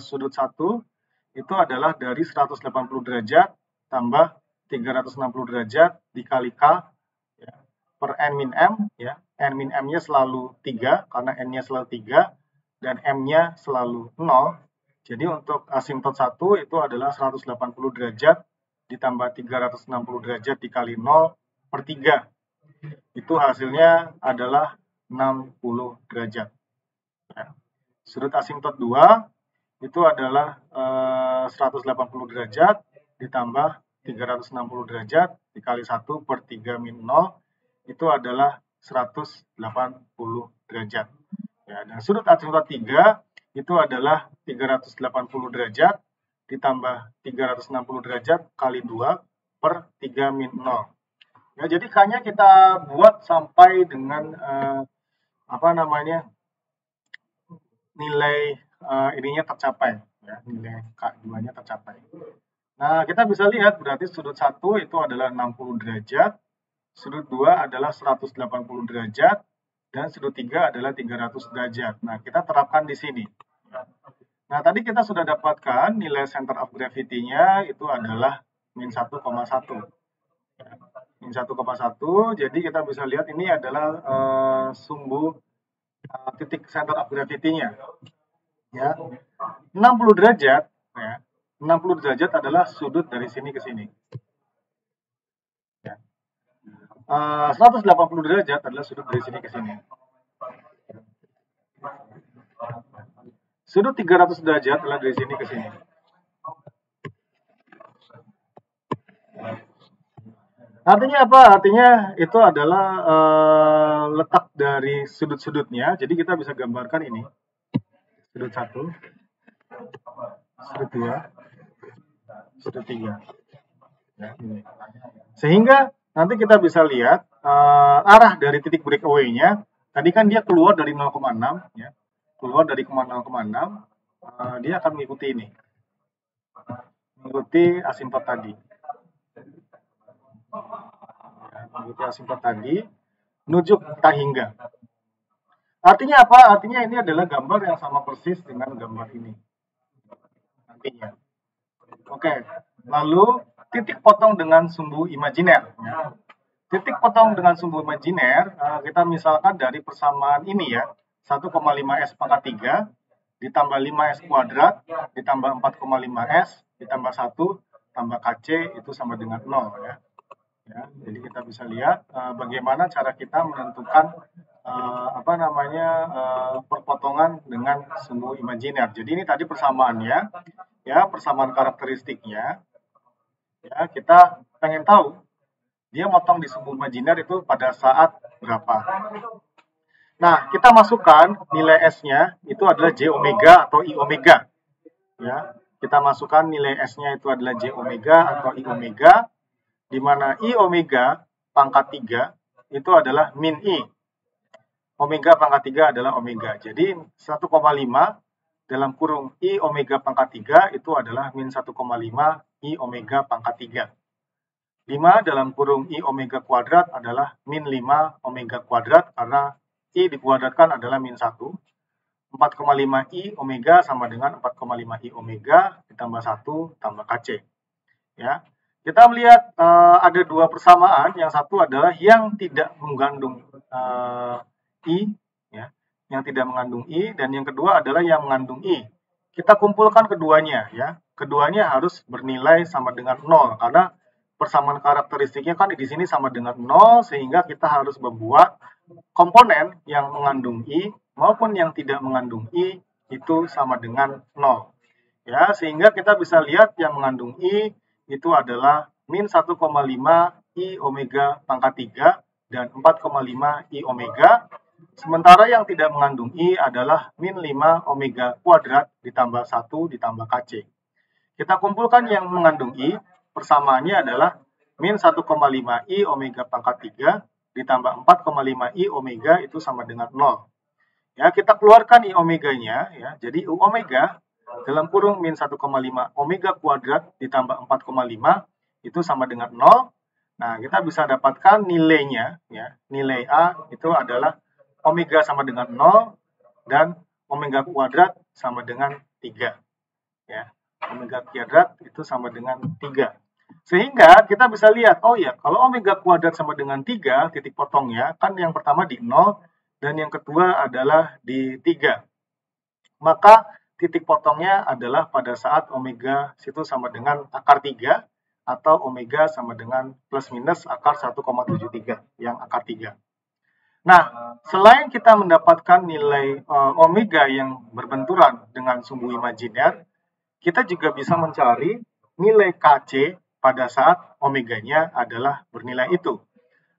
[SPEAKER 1] sudut 1 itu adalah dari 180 derajat tambah 360 derajat dikali K ya, per N min M. Ya. N min M-nya selalu 3 karena N-nya selalu 3 dan M-nya selalu 0. Jadi untuk asimptot 1 itu adalah 180 derajat ditambah 360 derajat dikali 0 per 3. Itu hasilnya adalah 60 derajat. Ya. Sudut asimptot 2 itu adalah 180 derajat ditambah 360 derajat dikali 1 per 3 min 0 itu adalah 180 derajat. Ya, dan sudut asimptot 3 itu adalah 380 derajat ditambah 360 derajat kali 2 per 3 min 0. Ya, jadi hanya kita buat sampai dengan nilai ininya tercapai, ya, nilai K2-nya tercapai. Nah, kita bisa lihat berarti sudut 1 itu adalah 60 derajat, sudut 2 adalah 180 derajat, dan sudut 3 adalah 300 derajat. Nah, kita terapkan di sini. Nah, tadi kita sudah dapatkan nilai center of gravity-nya itu adalah min 1,1. Min 1,1, jadi kita bisa lihat ini adalah sumbu titik center of gravity-nya. Ya. 60 derajat, ya. 60 derajat adalah sudut dari sini ke sini. Ya. 180 derajat adalah sudut dari sini ke sini. Sudut 300 derajat adalah dari sini ke sini. Artinya apa? Artinya itu adalah letak dari sudut-sudutnya. Jadi kita bisa gambarkan ini. Sudut 1, sudut 2, sudut 3. Ya, ini. Sehingga nanti kita bisa lihat arah dari titik breakaway-nya. Tadi kan dia keluar dari 0,6. Ya. Keluar dari 0,6. Dia akan mengikuti ini. Mengikuti asimptot tadi. Ya, mengikuti asimptot tadi. Menuju tahingga. Artinya apa? Artinya ini adalah gambar yang sama persis dengan gambar ini. Nantinya. Oke. Lalu titik potong dengan sumbu imajiner. Ya. Titik potong dengan sumbu imajiner, kita misalkan dari persamaan ini ya. 1,5S pangkat 3 ditambah 5S kuadrat ditambah 4,5S ditambah 1 tambah KC itu sama dengan 0 ya. Ya, jadi kita bisa lihat bagaimana cara kita menentukan perpotongan dengan sumbu imajiner. Jadi ini tadi persamaannya, ya persamaan karakteristiknya. Ya, kita pengen tahu dia motong di sumbu imajiner itu pada saat berapa. Nah, kita masukkan nilai S-nya itu adalah J omega atau I omega. Ya, kita masukkan nilai S-nya itu adalah J omega atau I omega, di mana I omega pangkat 3 itu adalah min I. Omega pangkat 3 adalah omega. Jadi 1,5 dalam kurung I omega pangkat 3 itu adalah min 1,5 I omega pangkat 3. 5 dalam kurung I omega kuadrat adalah min 5 omega kuadrat karena I dikuadratkan adalah min 1. 4,5 I omega sama dengan 4,5 I omega ditambah 1 tambah KC. Ya. Kita melihat ada dua persamaan. Yang satu adalah yang tidak mengandung I, ya, yang tidak mengandung I, dan yang kedua adalah yang mengandung I. Kita kumpulkan keduanya, ya. Keduanya harus bernilai sama dengan 0, karena persamaan karakteristiknya kan di sini sama dengan 0, sehingga kita harus membuat komponen yang mengandung I maupun yang tidak mengandung I itu sama dengan 0. Ya, sehingga kita bisa lihat yang mengandung I itu adalah min 1,5 I omega pangkat 3 dan 4,5 I omega. Sementara yang tidak mengandung I adalah min 5 omega kuadrat ditambah 1 ditambah Kc. Kita kumpulkan yang mengandung I, persamaannya adalah min 1,5 I omega pangkat 3 ditambah 4,5 I omega itu sama dengan 0. Ya, kita keluarkan I omeganya, ya. Jadi U omega dalam kurung min 1,5 omega kuadrat ditambah 4,5 itu sama dengan 0. Nah, kita bisa dapatkan nilainya, ya. Nilai A itu adalah omega sama dengan 0 dan omega kuadrat sama dengan 3. Ya. Omega kuadrat itu sama dengan 3. Sehingga kita bisa lihat, oh ya, kalau omega kuadrat sama dengan 3, titik potongnya, kan yang pertama di 0 dan yang kedua adalah di 3. Maka titik potongnya adalah pada saat omega situ sama dengan akar 3 atau omega sama dengan plus minus akar 1,73 yang akar 3. Nah, selain kita mendapatkan nilai omega yang berbenturan dengan sumbu imajiner, kita juga bisa mencari nilai Kc pada saat omeganya adalah bernilai itu.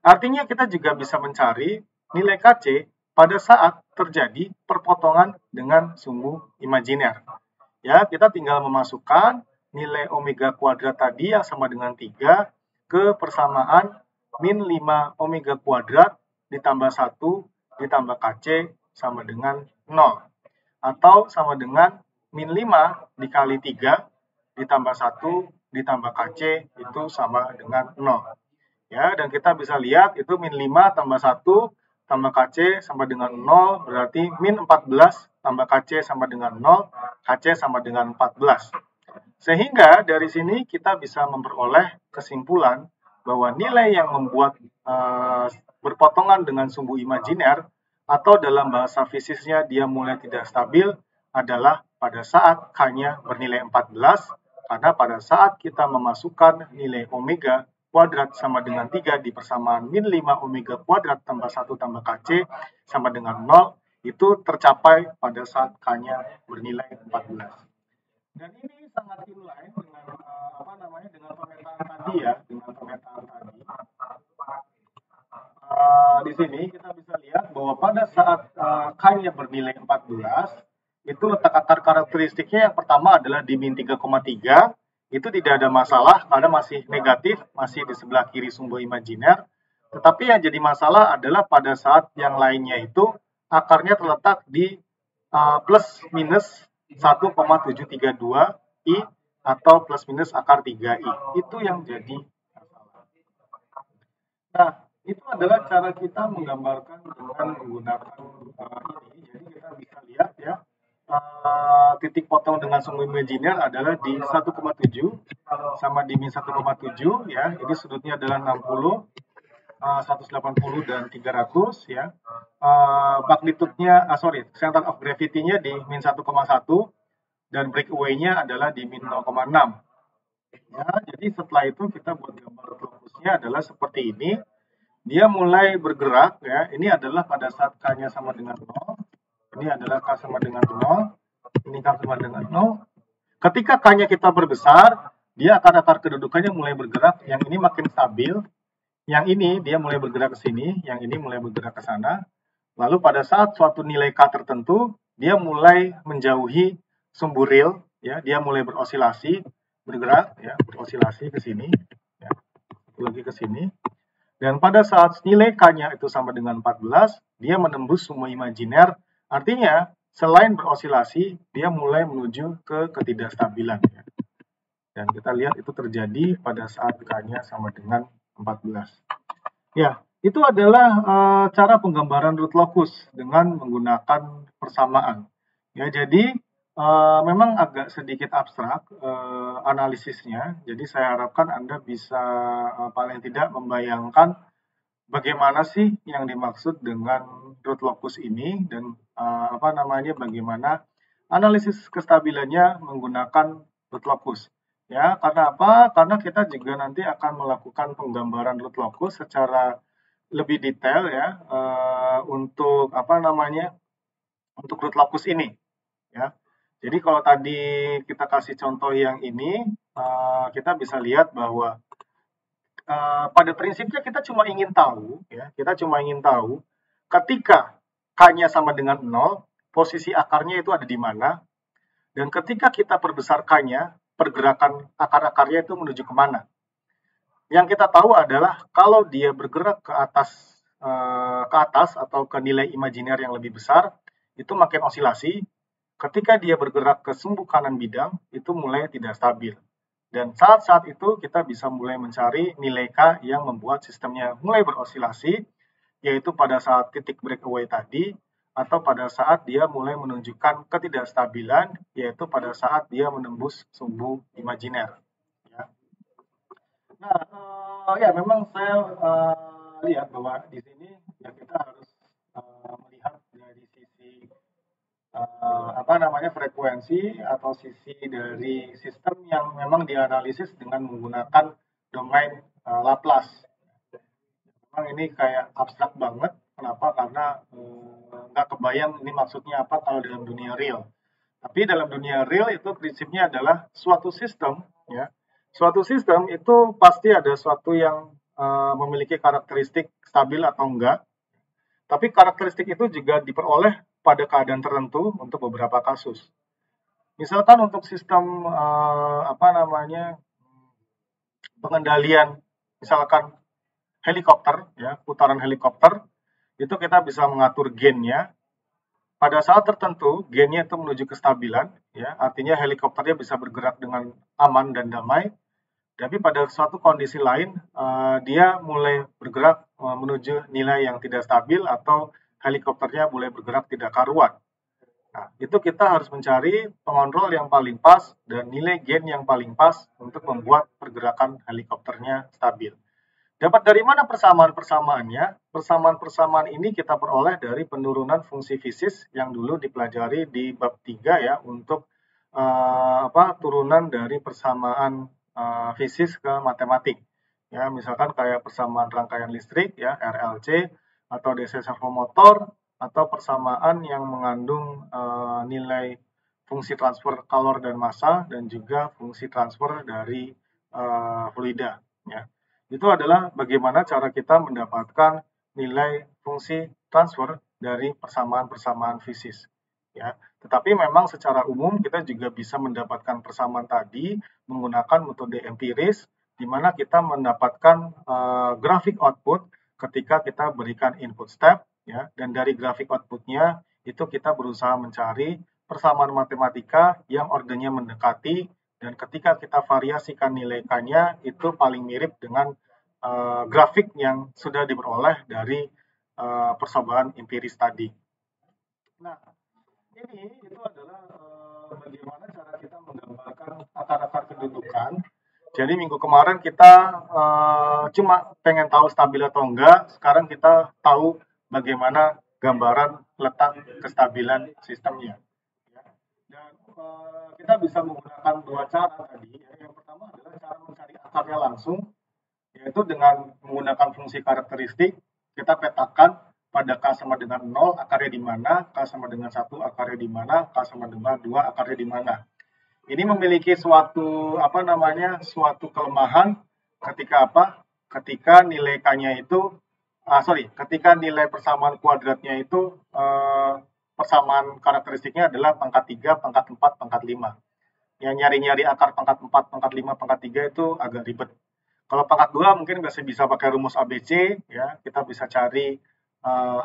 [SPEAKER 1] Artinya kita juga bisa mencari nilai Kc pada saat terjadi perpotongan dengan sumbu imajiner. Ya, kita tinggal memasukkan nilai omega kuadrat tadi yang sama dengan 3 ke persamaan min 5 omega kuadrat ditambah 1 ditambah Kc sama dengan 0. Atau sama dengan min 5 dikali 3 ditambah 1 ditambah Kc itu sama dengan 0. Ya, dan kita bisa lihat itu min 5 tambah 1 tambah Kc sama dengan 0, berarti min 14 tambah Kc sama dengan 0, Kc sama dengan 14. Sehingga dari sini kita bisa memperoleh kesimpulan bahwa nilai yang membuat berpotongan dengan sumbu imajiner atau dalam bahasa fisiknya dia mulai tidak stabil adalah pada saat K-nya bernilai 14, karena pada saat kita memasukkan nilai omega kuadrat sama dengan 3 di persamaan min 5 omega kuadrat tambah 1 tambah Kc sama dengan 0, itu tercapai pada saat K-nya bernilai 14. Dan ini sangat inline dengan dengan pemetaan tadi, ya, dengan pemetaan tadi. Di sini kita bisa lihat bahwa pada saat K-nya bernilai 14, itu letak akar karakteristiknya yang pertama adalah di min 3,3. Itu tidak ada masalah karena masih negatif, masih di sebelah kiri sumbu imajiner. Tetapi yang jadi masalah adalah pada saat yang lainnya itu akarnya terletak di plus minus 1,732 I atau plus minus akar 3I. Itu yang jadi masalah. Nah, itu adalah cara kita menggambarkan dengan menggunakan ini. Jadi kita bisa lihat, ya, titik potong dengan sumbu imajiner adalah di 1,7 sama di min 1,7, ya. Ini sudutnya adalah 60, 180 dan 300, ya. Magnitude-nya, center of gravity-nya di min 1,1 dan breakaway-nya adalah di min 0,6. Ya, jadi setelah itu kita buat gambar fokusnya adalah seperti ini. Dia mulai bergerak, ya. Ini adalah pada saat K-nya sama dengan 0. Ini adalah K sama dengan 0. Ini K sama dengan 0. Ketika K-nya kita berbesar, dia akar kedudukannya mulai bergerak. Yang ini makin stabil. Yang ini dia mulai bergerak ke sini. Yang ini mulai bergerak ke sana. Lalu pada saat suatu nilai K tertentu, dia mulai menjauhi sumbu real. Ya, dia mulai berosilasi, bergerak, ya, berosilasi ke sini. Ya, lagi ke sini. Dan pada saat nilai K-nya itu sama dengan 14, dia menembus sumbu imajiner. Artinya, selain berosilasi, dia mulai menuju ke ketidakstabilan. Ya. Dan kita lihat itu terjadi pada saat K-nya sama dengan 14. Ya, itu adalah cara penggambaran root locus dengan menggunakan persamaan. Ya, jadi memang agak sedikit abstrak analisisnya. Jadi saya harapkan Anda bisa paling tidak membayangkan bagaimana sih yang dimaksud dengan root locus ini dan bagaimana analisis kestabilannya menggunakan root locus. Ya, karena apa? Karena kita juga nanti akan melakukan penggambaran root locus secara lebih detail ya untuk untuk root locus ini. Ya, jadi kalau tadi kita kasih contoh yang ini, kita bisa lihat bahwa pada prinsipnya kita cuma ingin tahu, ya, ketika K-nya sama dengan 0, posisi akarnya itu ada di mana, dan ketika kita perbesar K-nya, pergerakan akar-akarnya itu menuju kemana. Yang kita tahu adalah kalau dia bergerak ke atas atau ke nilai imajiner yang lebih besar, itu makin osilasi. Ketika dia bergerak ke sumbu kanan bidang, itu mulai tidak stabil. Dan saat-saat itu kita bisa mulai mencari nilai K yang membuat sistemnya mulai berosilasi, yaitu pada saat titik breakaway tadi, atau pada saat dia mulai menunjukkan ketidakstabilan, yaitu pada saat dia menembus sumbu imajiner. Ya. Nah, ya memang saya lihat bahwa di sini ya kita harus melihat dari sisi frekuensi atau sisi dari sistem yang memang dianalisis dengan menggunakan domain Laplace. Memang ini kayak abstrak banget. Kenapa? Karena nggak kebayang ini maksudnya apa kalau dalam dunia real. Tapi dalam dunia real itu prinsipnya adalah suatu sistem, ya. Suatu sistem itu pasti ada suatu yang memiliki karakteristik stabil atau enggak. Tapi karakteristik itu juga diperoleh pada keadaan tertentu untuk beberapa kasus. Misalkan untuk sistem pengendalian, misalkan helikopter, ya, putaran helikopter, itu kita bisa mengatur gainnya. Pada saat tertentu, gainnya itu menuju kestabilan, ya, artinya helikopternya bisa bergerak dengan aman dan damai. Tapi pada suatu kondisi lain, dia mulai bergerak menuju nilai yang tidak stabil atau helikopternya mulai bergerak tidak karuan. Nah, itu kita harus mencari pengontrol yang paling pas dan nilai gain yang paling pas untuk membuat pergerakan helikopternya stabil. Dapat dari mana persamaan-persamaannya? Persamaan-persamaan ini kita peroleh dari penurunan fungsi fisis yang dulu dipelajari di bab 3 ya untuk turunan dari persamaan fisis ke matematik. Ya, misalkan kayak persamaan rangkaian listrik ya RLC atau DC servomotor atau persamaan yang mengandung nilai fungsi transfer kalor dan massa dan juga fungsi transfer dari fluida ya. Itu adalah bagaimana cara kita mendapatkan nilai fungsi transfer dari persamaan-persamaan fisis. Ya, tetapi memang secara umum kita juga bisa mendapatkan persamaan tadi menggunakan metode empiris, di mana kita mendapatkan grafik output ketika kita berikan input step, ya, dan dari grafik outputnya itu kita berusaha mencari persamaan matematika yang ordernya mendekati, dan ketika kita variasikan nilai K-nya itu paling mirip dengan grafik yang sudah diperoleh dari percobaan empiris tadi. Nah, ini itu adalah bagaimana cara kita menggambarkan akar-akar kedudukan. Jadi minggu kemarin kita cuma pengen tahu stabil atau enggak, sekarang kita tahu bagaimana gambaran letak kestabilan sistemnya. Ya. Dan kita bisa menggunakan dua cara tadi. Yang pertama adalah cara mencari akarnya langsung, yaitu dengan menggunakan fungsi karakteristik, kita petakan pada K sama dengan 0 akarnya di mana, K sama dengan 1 akarnya di mana, K sama dengan 2 akarnya di mana. Ini memiliki suatu suatu kelemahan ketika ketika nilai K-nya itu ketika nilai persamaan kuadratnya itu persamaan karakteristiknya adalah pangkat 3, pangkat 4, pangkat 5. Yang nyari-nyari akar pangkat 4, pangkat 5, pangkat 3 itu agak ribet. Kalau pangkat 2 mungkin masih bisa pakai rumus ABC, ya, kita bisa cari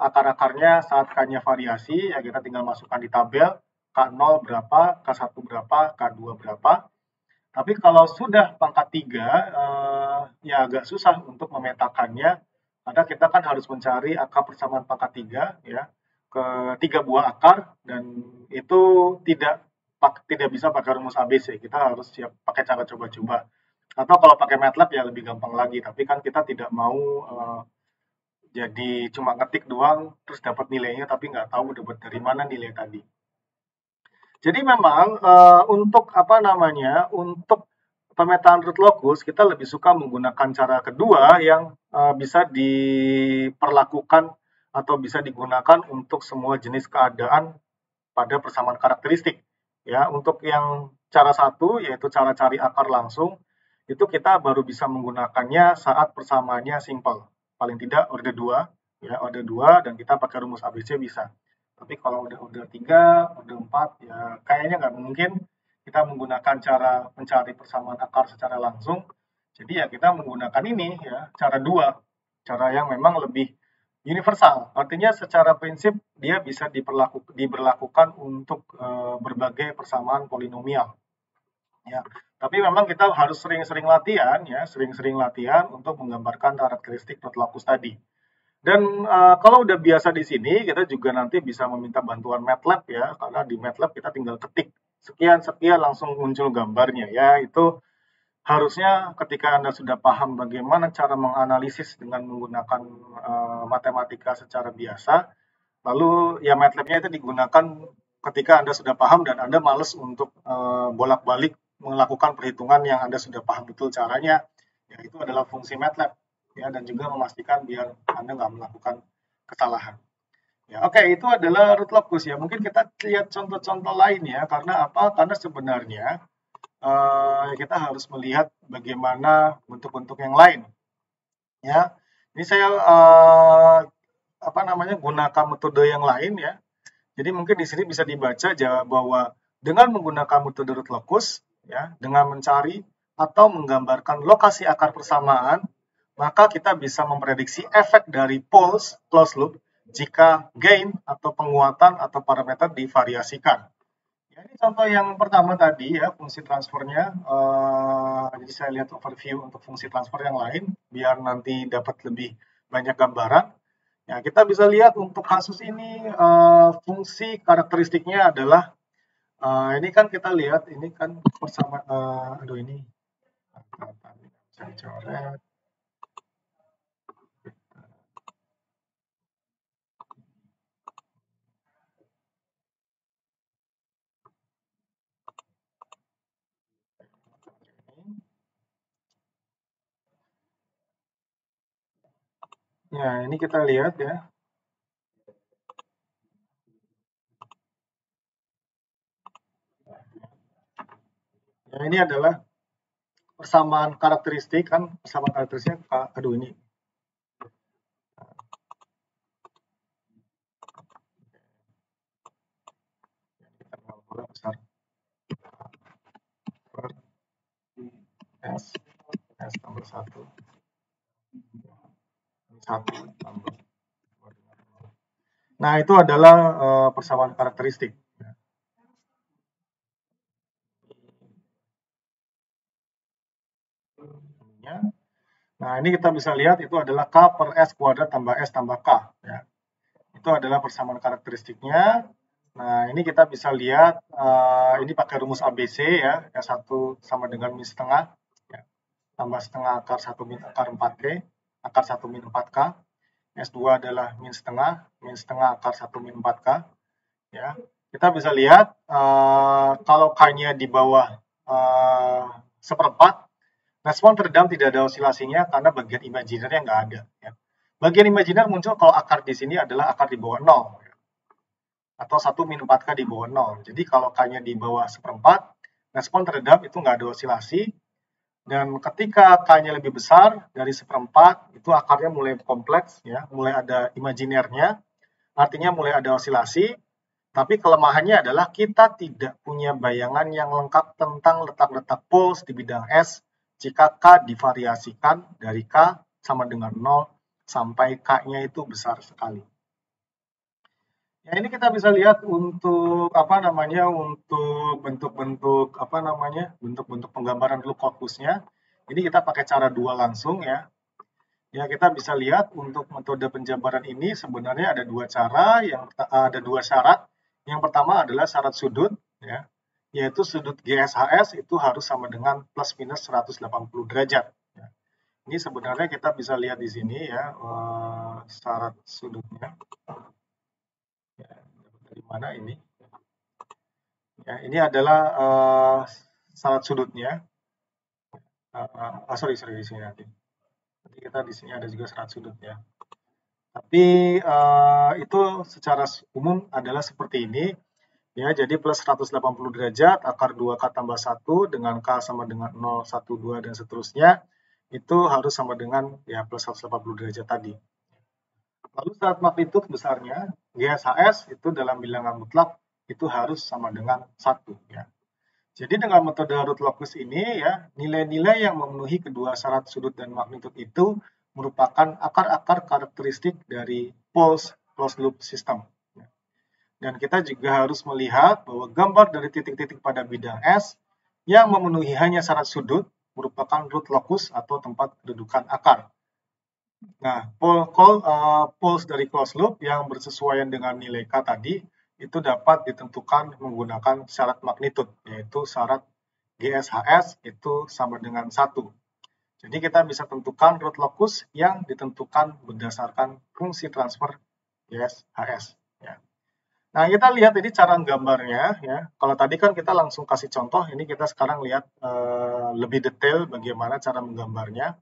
[SPEAKER 1] akar-akarnya saat K-nya variasi, ya kita tinggal masukkan di tabel, K0 berapa, K1 berapa, K2 berapa. Tapi kalau sudah pangkat 3, ya agak susah untuk memetakannya, karena kita kan harus mencari akar persamaan pangkat 3, ya, ke 3 buah akar, dan itu tidak bisa pakai rumus ABC, kita harus siap pakai cara coba-coba. Atau kalau pakai MATLAB ya lebih gampang lagi, tapi kan kita tidak mau Jadi cuma ngetik doang, terus dapat nilainya, tapi nggak tahu dapat dari mana nilai tadi. Jadi memang untuk apa namanya, untuk pemetaan root locus kita lebih suka menggunakan cara kedua yang bisa diperlakukan atau bisa digunakan untuk semua jenis keadaan pada persamaan karakteristik. Ya, untuk yang cara satu yaitu cara cari akar langsung itu kita baru bisa menggunakannya saat persamaannya simple. Paling tidak order 2, ya order 2 dan kita pakai rumus ABC bisa. Tapi kalau udah order 3, order 4 ya kayaknya nggak mungkin kita menggunakan cara mencari persamaan akar secara langsung. Jadi ya kita menggunakan ini ya, cara 2. Cara yang memang lebih universal. Artinya secara prinsip dia bisa diberlakukan untuk berbagai persamaan polinomial. Ya. Tapi memang kita harus sering-sering latihan ya, sering-sering latihan untuk menggambarkan karakteristik root locus tadi. Dan kalau udah biasa di sini, kita juga nanti bisa meminta bantuan MATLAB ya, karena di MATLAB kita tinggal ketik sekian-sekian langsung muncul gambarnya ya. Itu harusnya ketika Anda sudah paham bagaimana cara menganalisis dengan menggunakan matematika secara biasa, lalu ya MATLAB-nya itu digunakan ketika Anda sudah paham dan Anda males untuk bolak-balik melakukan perhitungan yang Anda sudah paham betul caranya, ya itu adalah fungsi MATLAB. Ya, dan juga memastikan biar Anda nggak melakukan kesalahan. Ya, oke, itu adalah root locus ya. Mungkin kita lihat contoh-contoh lain ya. Karena apa? Karena sebenarnya kita harus melihat bagaimana bentuk-bentuk yang lain. Ya, ini saya gunakan metode yang lain ya. Jadi mungkin di sini bisa dibaca bahwa dengan menggunakan metode root locus ya, dengan mencari atau menggambarkan lokasi akar persamaan, maka kita bisa memprediksi efek dari poles closed loop jika gain atau penguatan atau parameter divariasikan. Ya, ini contoh yang pertama tadi ya, fungsi transfernya. Jadi saya lihat overview untuk fungsi transfer yang lain, biar nanti dapat lebih banyak gambaran. Ya, kita bisa lihat untuk kasus ini fungsi karakteristiknya adalah ini kan kita lihat ini kan bersama ini bisa dicoret. Ya, ini kita lihat ya. Ya, ini adalah persamaan karakteristik kan, persamaan karakteristiknya, aduh ini. Kita bola besar. S tambah 1. 1 tambah. Nah, itu adalah persamaan karakteristik. Nah, ini kita bisa lihat itu adalah K per S kuadrat tambah S tambah K. Ya. Itu adalah persamaan karakteristiknya. Nah, ini kita bisa lihat, ini pakai rumus ABC ya. S1 sama dengan min setengah. Ya. Tambah setengah akar 1 min akar 4K. Akar 1 min 4K. S2 adalah min setengah akar 1 min 4K. Ya. Kita bisa lihat, kalau K-nya di bawah seperempat, respon teredam tidak ada osilasinya karena bagian imajinernya nggak ada. Ya. Bagian imajiner muncul kalau akar di sini adalah akar di bawah 0. Ya. Atau 1 min 4K di bawah 0. Jadi kalau K-nya di bawah seperempat, respon teredam itu nggak ada osilasi. Dan ketika K-nya lebih besar dari seperempat, itu akarnya mulai kompleks, ya, mulai ada imajinernya, artinya mulai ada osilasi. Tapi kelemahannya adalah kita tidak punya bayangan yang lengkap tentang letak-letak poles di bidang S jika K divariasikan dari K sama dengan 0 sampai K-nya itu besar sekali. Ya, ini kita bisa lihat untuk untuk bentuk-bentuk bentuk-bentuk penggambaran root locusnya. Ini kita pakai cara 2 langsung ya. Ya, kita bisa lihat untuk metode penjabaran ini sebenarnya ada 2 cara, ada 2 syarat. Yang pertama adalah syarat sudut ya, yaitu sudut GSHS itu harus sama dengan plus minus 180 derajat. Ya. Ini sebenarnya kita bisa lihat di sini ya, syarat sudutnya. Ya, dari mana ini? Ya, ini adalah syarat sudutnya. Sorry di sini nanti. Nanti kita di sini ada juga syarat sudut ya. Tapi itu secara umum adalah seperti ini. Ya, jadi plus 180 derajat, akar 2K tambah 1 dengan K sama dengan 0, 1, 2, dan seterusnya. Itu harus sama dengan ya plus 180 derajat tadi. Lalu syarat magnitud besarnya, GSHS itu dalam bilangan mutlak itu harus sama dengan 1. Ya. Jadi dengan metode root locus ini ya, nilai-nilai yang memenuhi kedua syarat sudut dan magnitud itu merupakan akar-akar karakteristik dari poles closed loop system. Dan kita juga harus melihat bahwa gambar dari titik-titik pada bidang S yang memenuhi hanya syarat sudut merupakan root locus atau tempat kedudukan akar. Nah, poles dari closed loop yang bersesuaian dengan nilai K tadi itu dapat ditentukan menggunakan syarat magnitud, yaitu syarat GSHS itu sama dengan 1. Jadi kita bisa tentukan root locus yang ditentukan berdasarkan fungsi transfer GSHS. Ya. Nah, kita lihat ini cara gambarnya. Ya. Kalau tadi kan kita langsung kasih contoh, ini kita sekarang lihat lebih detail bagaimana cara menggambarnya.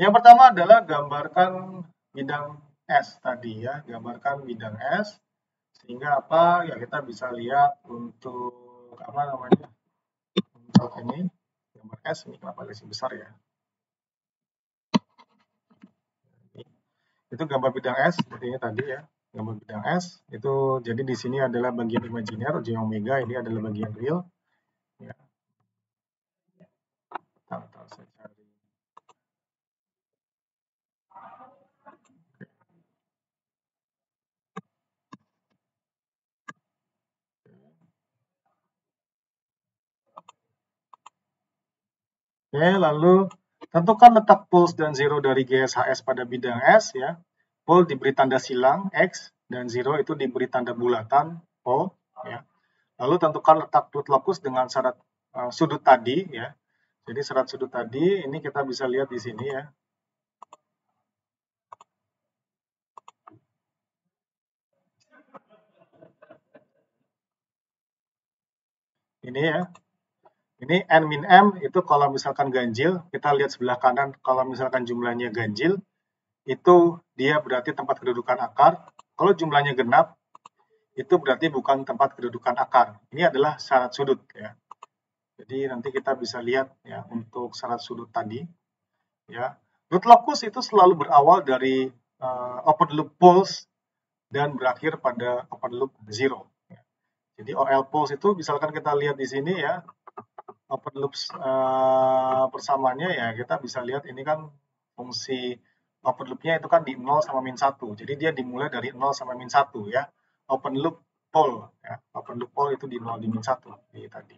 [SPEAKER 1] Yang pertama adalah gambarkan bidang S tadi ya, gambarkan bidang S. Sehingga apa ya kita bisa lihat untuk apa namanya untuk ini gambar S ini kenapa garis besar ya, itu gambar bidang S seperti ini tadi ya, gambar bidang S itu jadi di sini adalah bagian imajiner J omega, ini adalah bagian real ya. Saya cari. Oke, lalu tentukan letak pulse dan zero dari GSHS pada bidang S ya. Pole diberi tanda silang X dan zero itu diberi tanda bulatan O ya. Lalu tentukan letak root locus dengan syarat sudut tadi ya. Jadi syarat sudut tadi ini kita bisa lihat di sini ya. Ini ya. Ini N min M itu kalau misalkan ganjil, kita lihat sebelah kanan kalau misalkan jumlahnya ganjil, itu dia berarti tempat kedudukan akar. Kalau jumlahnya genap, itu berarti bukan tempat kedudukan akar. Ini adalah syarat sudut ya. Jadi nanti kita bisa lihat ya untuk syarat sudut tadi ya. Root locus itu selalu berawal dari open loop poles dan berakhir pada open loop zero. Ya. Jadi OL poles itu misalkan kita lihat di sini ya, open loops persamanya ya kita bisa lihat ini kan fungsi open loopnya itu kan di 0 sama min 1. Jadi dia dimulai dari 0 sama min 1 ya. Open loop pole ya. Open loop pole itu di 0 di min 1 di tadi.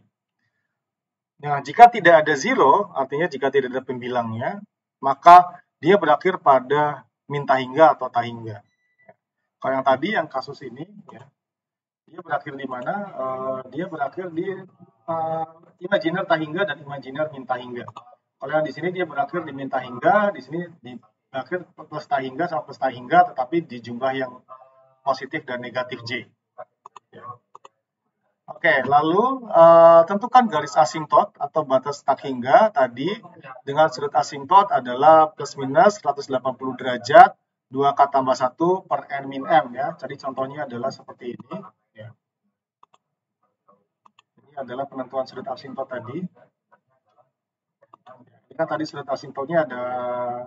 [SPEAKER 1] Nah, jika tidak ada zero, artinya jika tidak ada pembilangnya, maka dia berakhir pada min tahingga atau tahingga. Kalau yang tadi yang kasus ini ya, dia berakhir di mana? Dia berakhir di imajiner tahingga dan imajiner min tahingga. Kalau yang di sini dia berakhir di min tahingga, di sini berakhir plus tahingga sama plus tahingga, tetapi di jumlah yang positif dan negatif J. Ya. Oke, lalu tentukan garis asimtot atau batas tahingga tadi dengan sudut asimtot adalah plus minus 180 derajat 2K tambah 1 per N min M ya. Jadi contohnya adalah seperti ini. Ya. Ini adalah penentuan sudut asimtot tadi. Ini kan tadi sudut asimtotnya ada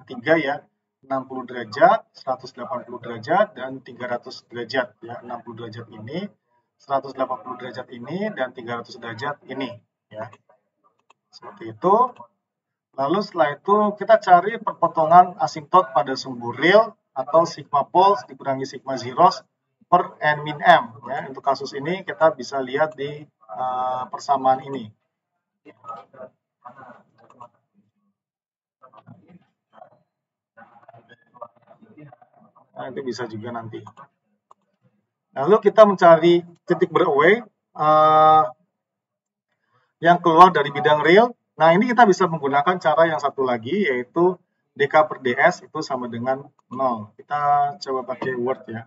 [SPEAKER 1] 3 ya. 60 derajat, 180 derajat, dan 300 derajat. Ya, 60 derajat ini, 180 derajat ini, dan 300 derajat ini. Ya. Seperti itu. Lalu setelah itu kita cari perpotongan asimtot pada sumbu real atau sigma poles dikurangi sigma zeros per N min M. Ya. Untuk kasus ini kita bisa lihat di persamaan ini. Nah, itu bisa juga nanti. Lalu kita mencari titik breakaway yang keluar dari bidang real. Nah, ini kita bisa menggunakan cara yang satu lagi, yaitu dk per ds itu sama dengan 0. Kita coba pakai Word ya.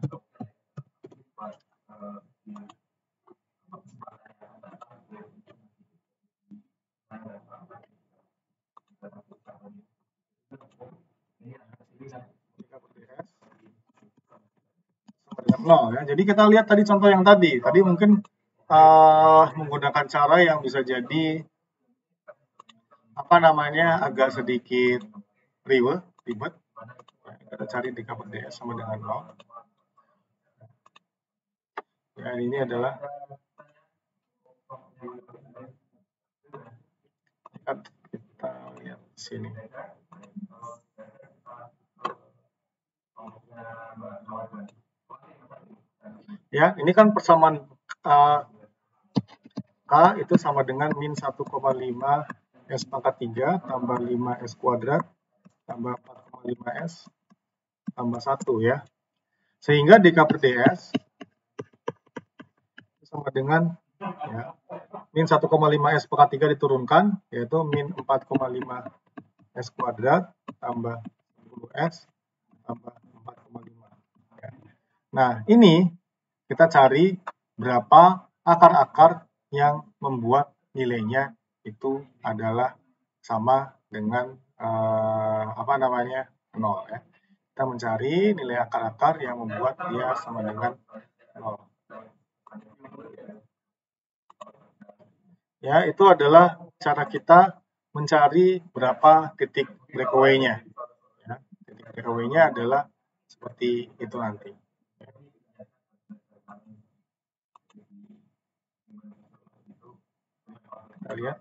[SPEAKER 1] Dengan 0 ya. Jadi kita lihat tadi contoh yang tadi. Tadi mungkin menggunakan cara yang bisa jadi agak sedikit ribet. Kita cari dk per ds sama dengan 0. Ya, ini adalah kita lihat di sini. Ya, ini kan persamaan K itu sama dengan min 1,5 S pangkat 3 tambah 5 S kuadrat tambah 4,5 S tambah 1 ya. Sehingga dk per ds sama dengan ya, min 1,5 S pangkat 3 diturunkan, yaitu min 4,5 S kuadrat tambah 10 S tambah 4,5. Ya. Nah, ini kita cari berapa akar-akar yang membuat nilainya itu adalah sama dengan 0 ya. Kita mencari nilai akar-akar yang membuat dia sama dengan 0. Ya, itu adalah cara kita mencari berapa titik breakaway-nya. Ya, titik breakaway-nya adalah seperti itu nanti. Kita lihat.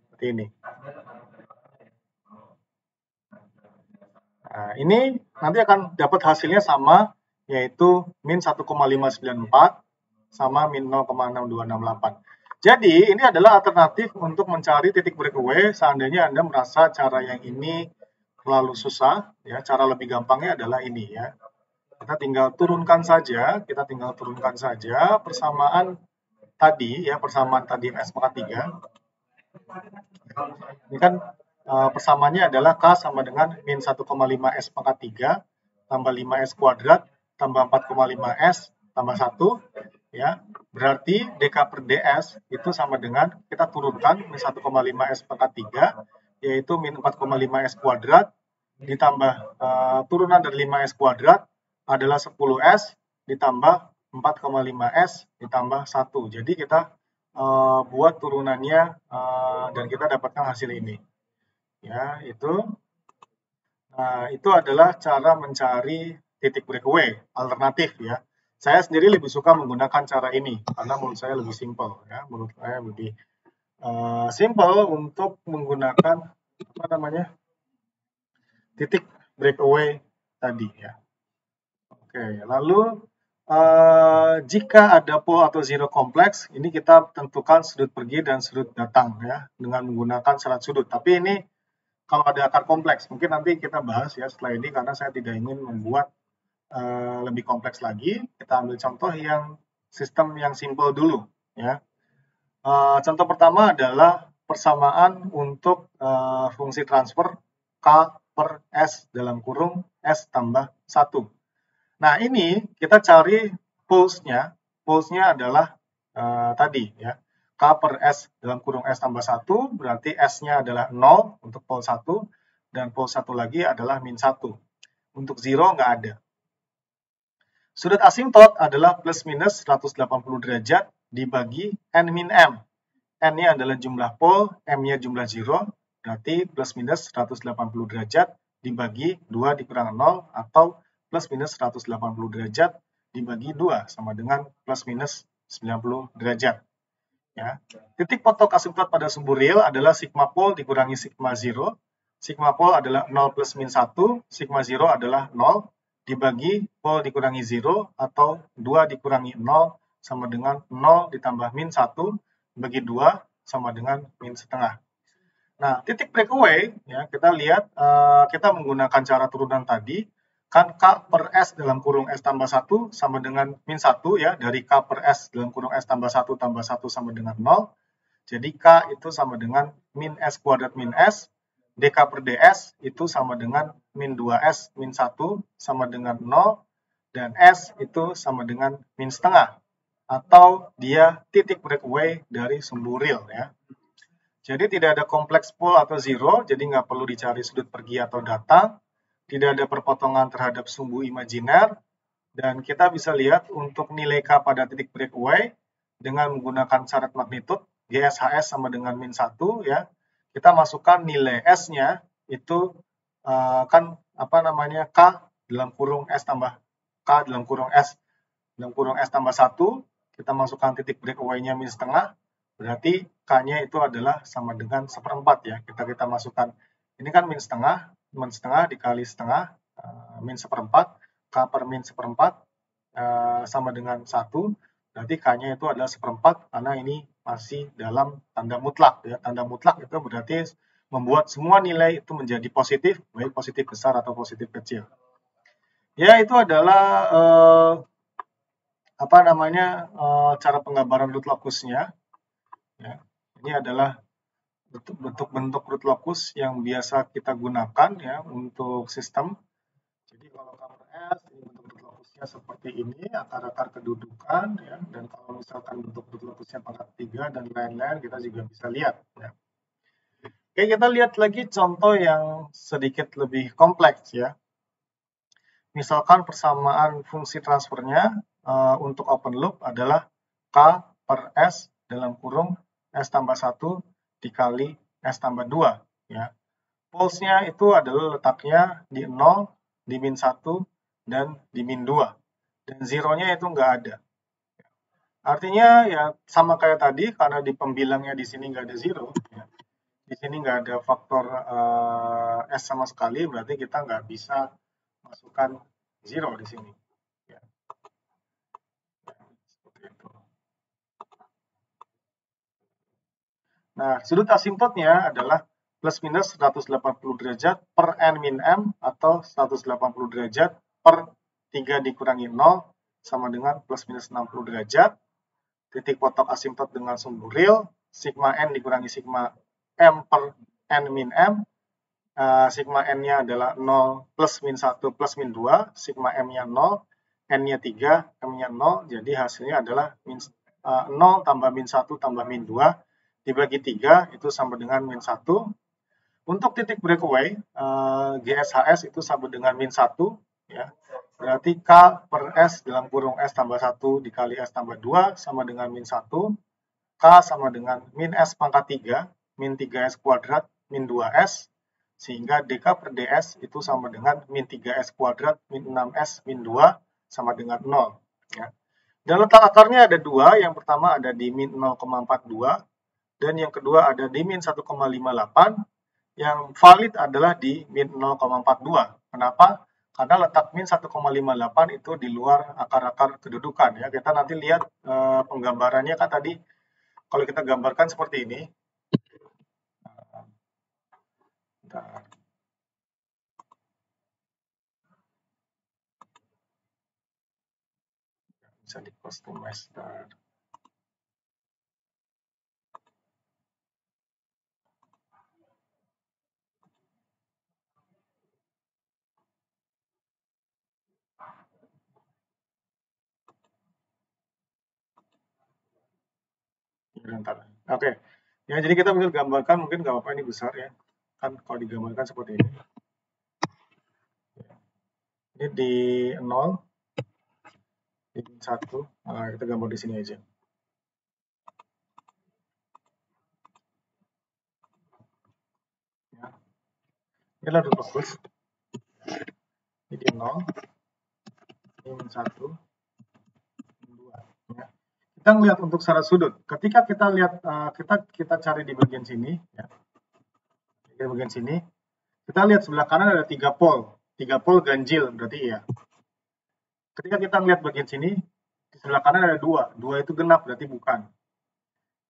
[SPEAKER 1] Seperti ini. Nah, ini nanti akan dapat hasilnya sama, yaitu min 1,594 sama min 0,6268. Jadi, ini adalah alternatif untuk mencari titik breakaway seandainya Anda merasa cara yang ini terlalu susah, ya. Cara lebih gampangnya adalah ini ya. Kita tinggal turunkan saja persamaan tadi ya, persamaan tadi S pangkat 3. Ini kan persamaannya adalah K sama dengan min 1,5 S pangkat 3 tambah 5 S kuadrat tambah 4,5 S tambah 1 ya. Berarti dk per ds itu sama dengan kita turunkan min 1,5 S pangkat 3 yaitu min 4,5 S kuadrat ditambah turunan dari 5 S kuadrat adalah 10 S ditambah 4,5 S ditambah 1. Jadi kita buat turunannya dan kita dapatkan hasil ini. Ya, itu adalah cara mencari titik breakaway alternatif ya. Saya sendiri lebih suka menggunakan cara ini karena menurut saya lebih simple ya, simple untuk menggunakan titik breakaway tadi ya. Oke, lalu jika ada pole atau zero kompleks, ini kita tentukan sudut pergi dan sudut datang ya dengan menggunakan syarat sudut. Tapi ini kalau ada akar kompleks, mungkin nanti kita bahas ya setelah ini karena saya tidak ingin membuat lebih kompleks lagi. Kita ambil contoh yang sistem yang simple dulu ya. Contoh pertama adalah persamaan untuk fungsi transfer K per S dalam kurung S tambah 1. Nah, ini kita cari pulse-nya. Pulse-nya adalah tadi ya. K per S dalam kurung S tambah 1, berarti S-nya adalah 0 untuk pulse 1, dan pulse 1 lagi adalah min 1. Untuk 0 nggak ada. Sudut asimtot adalah plus minus 180 derajat dibagi N min M. N-nya adalah jumlah pole, M-nya jumlah 0, berarti plus minus 180 derajat dibagi 2 dikurang 0, atau plus minus 180 derajat dibagi 2 sama dengan plus minus 90 derajat. Ya. Titik potok asimtot pada sumbu real adalah sigma pole dikurangi sigma 0. Sigma pole adalah 0 plus min 1, sigma 0 adalah 0, dibagi pole dikurangi 0, atau 2 dikurangi 0 sama dengan 0 ditambah min 1, bagi 2 sama dengan min setengah. Nah, titik breakaway, ya, kita lihat kita menggunakan cara turunan tadi, kan K per S dalam kurung S tambah 1 sama dengan min 1 ya, dari K per S dalam kurung S tambah 1 tambah 1 sama dengan 0. Jadi K itu sama dengan min S kuadrat min S, DK per DS itu sama dengan min 2S min 1 sama dengan 0, dan S itu sama dengan min setengah, atau dia titik breakaway dari sumbu real ya. Jadi tidak ada kompleks pole atau zero, jadi nggak perlu dicari sudut pergi atau datang, tidak ada perpotongan terhadap sumbu imajiner, dan kita bisa lihat untuk nilai K pada titik breakaway dengan menggunakan syarat magnitude GSHS sama dengan min 1 ya. Kita masukkan nilai S-nya itu kan apa namanya K dalam kurung S tambah K dalam kurung S tambah 1, kita masukkan titik breakaway-nya min setengah, berarti K-nya itu adalah sama dengan 1/4 ya. Kita masukkan, ini kan min setengah dikali setengah, min 1/4, K per min 1/4 sama dengan 1, berarti K-nya itu adalah 1/4 karena ini masih dalam tanda mutlak ya. Tanda mutlak itu berarti membuat semua nilai itu menjadi positif, baik positif besar atau positif kecil. Ya, itu adalah cara penggambaran root locus-nya. Ya, ini adalah bentuk-bentuk root locus yang biasa kita gunakan ya untuk sistem. Jadi kalau cover S, ini bentuk root locusnya seperti ini, akar-akar kedudukan ya, dan kalau misalkan bentuk root locusnya pangkat 3 dan lain-lain, kita juga bisa lihat ya. Oke, kita lihat lagi contoh yang sedikit lebih kompleks ya. Misalkan persamaan fungsi transfernya untuk open loop adalah K per S dalam kurung S tambah 1 dikali S tambah 2 ya. Polesnya itu adalah letaknya di 0, di min 1, dan di min 2. Dan zeronya itu nggak ada. Artinya ya sama kayak tadi, karena di pembilangnya di sini nggak ada zero. Ya. Di sini nggak ada faktor S sama sekali, berarti kita nggak bisa masukkan zero di sini. Ya. Seperti itu. Nah, sudut asimptotnya adalah plus minus 180 derajat per n min m atau 180 derajat per 3 dikurangi 0 sama dengan plus minus 60 derajat. Titik potok asimptot dengan sumbu real, sigma n dikurangi sigma m per n min m. Sigma n-nya adalah 0 plus min 1 plus min 2, sigma m-nya 0, n-nya 3, m-nya 0, jadi hasilnya adalah 0 tambah min 1 tambah min 2, dibagi 3 itu sama dengan min 1. Untuk titik breakaway, GSHS itu sama dengan min 1, ya. Berarti K per S dalam kurung S tambah 1 dikali S tambah 2 sama dengan min 1, K sama dengan min S pangkat 3, min 3S kuadrat, min 2S, sehingga DK per DS itu sama dengan min 3S kuadrat, min 6S, min 2, sama dengan 0. Ya. Dan letak akarnya ada dua, yang pertama ada di min 0,42, dan yang kedua ada di min 1,58, yang valid adalah di min 0,42. Kenapa? Karena letak min 1,58 itu di luar akar-akar kedudukan. Ya. Kita nanti lihat penggambarannya kan tadi, kalau kita gambarkan seperti ini, bisa di customize. Oke. Ya, jadi kita bisa gambarkan, mungkin nggak apa-apa ini besar ya. Kan kalau digambarkan seperti ini. Ini di 0, di 1, kita gambar di sini aja. Ya. Ini adalah root locus. Ini di 0, ini min 1, min 2. Ya. Kita melihat untuk syarat sudut. Ketika kita lihat, kita cari di bagian sini, ya. Di bagian sini, kita lihat sebelah kanan ada 3 pole. 3 pole ganjil, berarti iya. Ketika kita lihat bagian sini, di sebelah kanan ada 2. 2 itu genap, berarti bukan.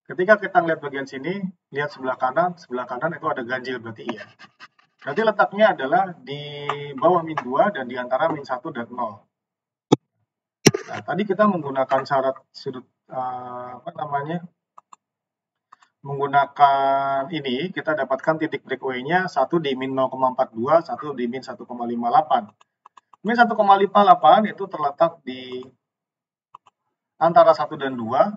[SPEAKER 1] Ketika kita lihat bagian sini, lihat sebelah kanan itu ada ganjil, berarti iya. Berarti letaknya adalah di bawah min 2 dan di antara min 1 dan 0. Nah, tadi kita menggunakan syarat sudut menggunakan ini, kita dapatkan titik breakaway-nya satu di min 0,42, satu di min 1,58. Min 1,58 itu terletak di antara 1 dan 2,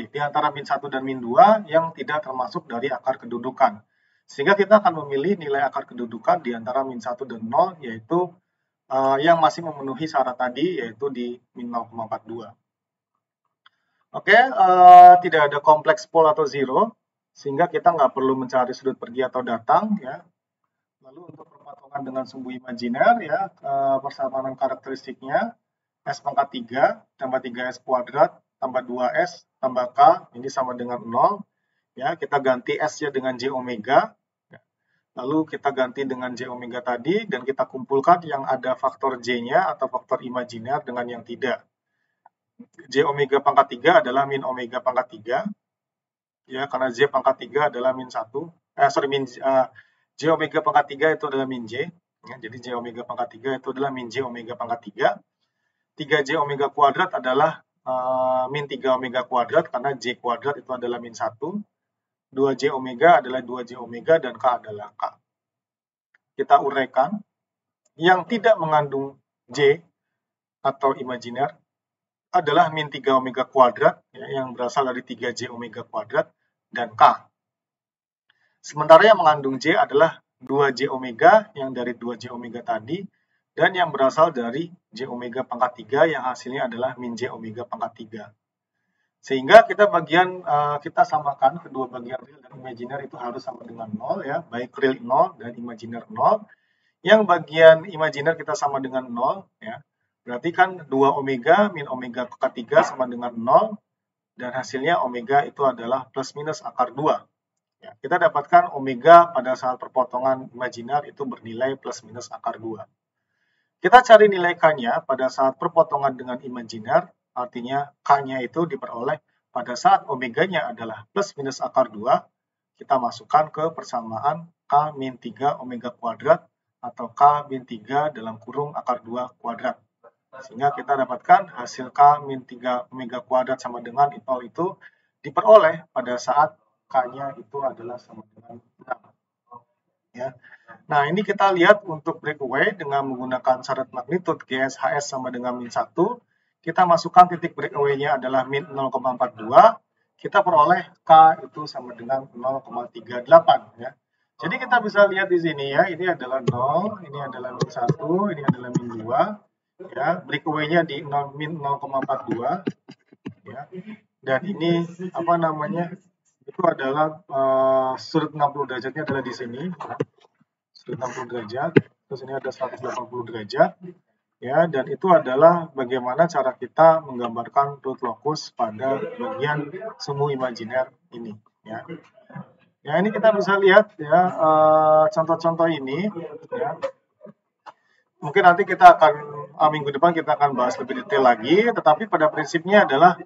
[SPEAKER 1] di antara min 1 dan min 2 yang tidak termasuk dari akar kedudukan. Sehingga kita akan memilih nilai akar kedudukan di antara min 1 dan 0, yaitu yang masih memenuhi syarat tadi, yaitu di min 0,42. Oke, tidak ada kompleks pole atau zero, sehingga kita nggak perlu mencari sudut pergi atau datang, ya. Lalu untuk perpatungan dengan sumbu imajiner, ya, persamaan karakteristiknya S pangkat 3 tambah 3S kuadrat tambah 2S tambah K, ini sama dengan 0. Ya, kita ganti S-nya dengan J omega. Lalu kita ganti dengan J omega tadi, dan kita kumpulkan yang ada faktor J-nya atau faktor imajiner dengan yang tidak. J omega pangkat 3 adalah min omega pangkat 3. Ya, karena J pangkat 3 adalah min 1. J omega pangkat 3 itu adalah min J. Ya, jadi J omega pangkat 3 itu adalah min J omega pangkat 3. 3J omega kuadrat adalah min 3 omega kuadrat, karena J kuadrat itu adalah min 1. 2J omega adalah 2J omega, dan K adalah K. Kita uraikan. Yang tidak mengandung J atau imajiner adalah min 3 omega kuadrat, ya, yang berasal dari 3J omega kuadrat, dan K. Sementara yang mengandung J adalah 2J omega, yang dari 2J omega tadi, dan yang berasal dari J omega pangkat 3, yang hasilnya adalah min J omega pangkat 3. Sehingga kita samakan kedua bagian real dan imajiner itu harus sama dengan 0, ya, baik real 0 dan imajiner 0. Yang bagian imajiner kita sama dengan 0, ya. Berarti kan 2 omega min omega pangkat 3 sama dengan 0, dan hasilnya omega itu adalah plus minus akar 2. Ya, kita dapatkan omega pada saat perpotongan imajiner itu bernilai plus minus akar 2. Kita cari nilai K-nya pada saat perpotongan dengan imajiner, artinya K-nya itu diperoleh pada saat omeganya adalah plus minus akar 2, kita masukkan ke persamaan K min 3 omega kuadrat atau K min 3 dalam kurung akar 2 kuadrat. Sehingga kita dapatkan hasil K min 3 omega kuadrat sama dengan itu diperoleh pada saat K-nya itu adalah sama dengan 6. Ya. Nah, ini kita lihat untuk breakaway dengan menggunakan syarat magnitude GSHS sama dengan min 1. Kita masukkan titik breakaway-nya adalah min 0,42. Kita peroleh K itu sama dengan 0,38. Ya. Jadi kita bisa lihat di sini, ya, ini adalah 0, ini adalah min 1, ini adalah min 2. Ya, breakaway-nya di min 0,42. Ya. Dan ini itu adalah sudut 60 derajatnya adalah di sini. Sudut 60 derajat. Terus ini ada 180 derajat. Ya, dan itu adalah bagaimana cara kita menggambarkan root locus pada bagian semu imajiner ini. Ya. Ya, ini kita bisa lihat, ya, contoh-contoh ini. Ya. Mungkin nanti kita akan minggu depan kita akan bahas lebih detail lagi, tetapi pada prinsipnya adalah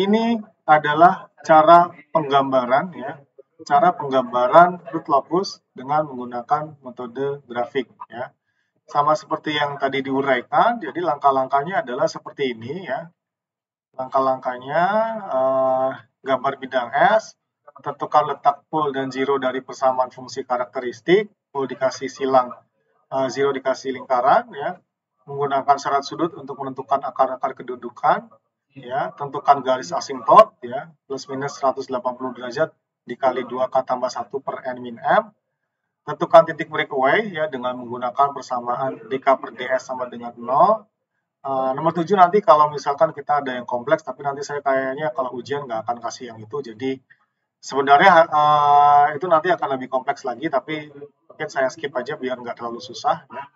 [SPEAKER 1] ini adalah cara penggambaran, ya, cara penggambaran root locus dengan menggunakan metode grafik, ya. Sama seperti yang tadi diuraikan, jadi langkah-langkahnya adalah seperti ini, ya. Langkah-langkahnya gambar bidang S, tentukan letak pole dan zero dari persamaan fungsi karakteristik, pole dikasih silang, zero dikasih lingkaran, ya. Menggunakan syarat sudut untuk menentukan akar-akar kedudukan, ya. Tentukan garis asimtot, ya, plus minus 180 derajat dikali 2K tambah 1 per N min M. Tentukan titik breakaway, ya, dengan menggunakan persamaan dk per ds sama dengan 0. Nomor 7 nanti kalau misalkan kita ada yang kompleks, tapi nanti saya kayaknya kalau ujian nggak akan kasih yang itu, jadi sebenarnya itu nanti akan lebih kompleks lagi, tapi mungkin saya skip aja biar nggak terlalu susah, ya.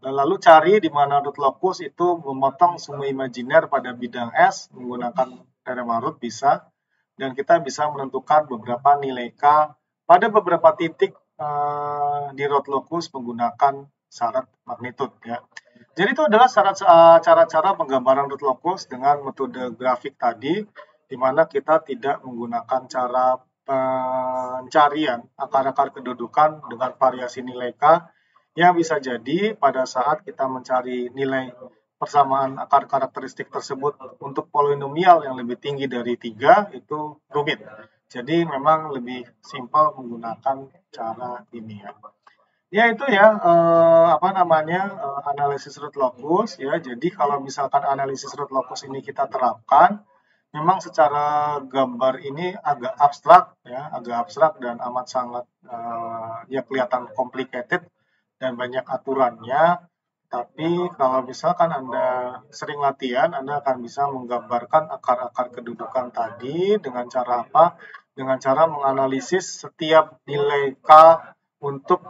[SPEAKER 1] Dan lalu cari di mana root locus itu memotong semu imajiner pada bidang S menggunakan teorema root bisa, dan kita bisa menentukan beberapa nilai K pada beberapa titik di root locus menggunakan syarat magnitude, ya. Jadi itu adalah cara-cara penggambaran root locus dengan metode grafik tadi, di mana kita tidak menggunakan cara pencarian akar-akar kedudukan dengan variasi nilai K, yang bisa jadi pada saat kita mencari nilai persamaan akar karakteristik tersebut untuk polinomial yang lebih tinggi dari 3 itu rumit. Jadi memang lebih simpel menggunakan cara ini ya. Ya itu ya analisis root locus ya. Jadi kalau misalkan analisis root locus ini kita terapkan, memang secara gambar ini agak abstrak dan amat sangat ya kelihatan complicated dan banyak aturannya. Tapi kalau misalkan Anda sering latihan, Anda akan bisa menggambarkan akar-akar kedudukan tadi dengan cara apa? Dengan cara menganalisis setiap nilai K untuk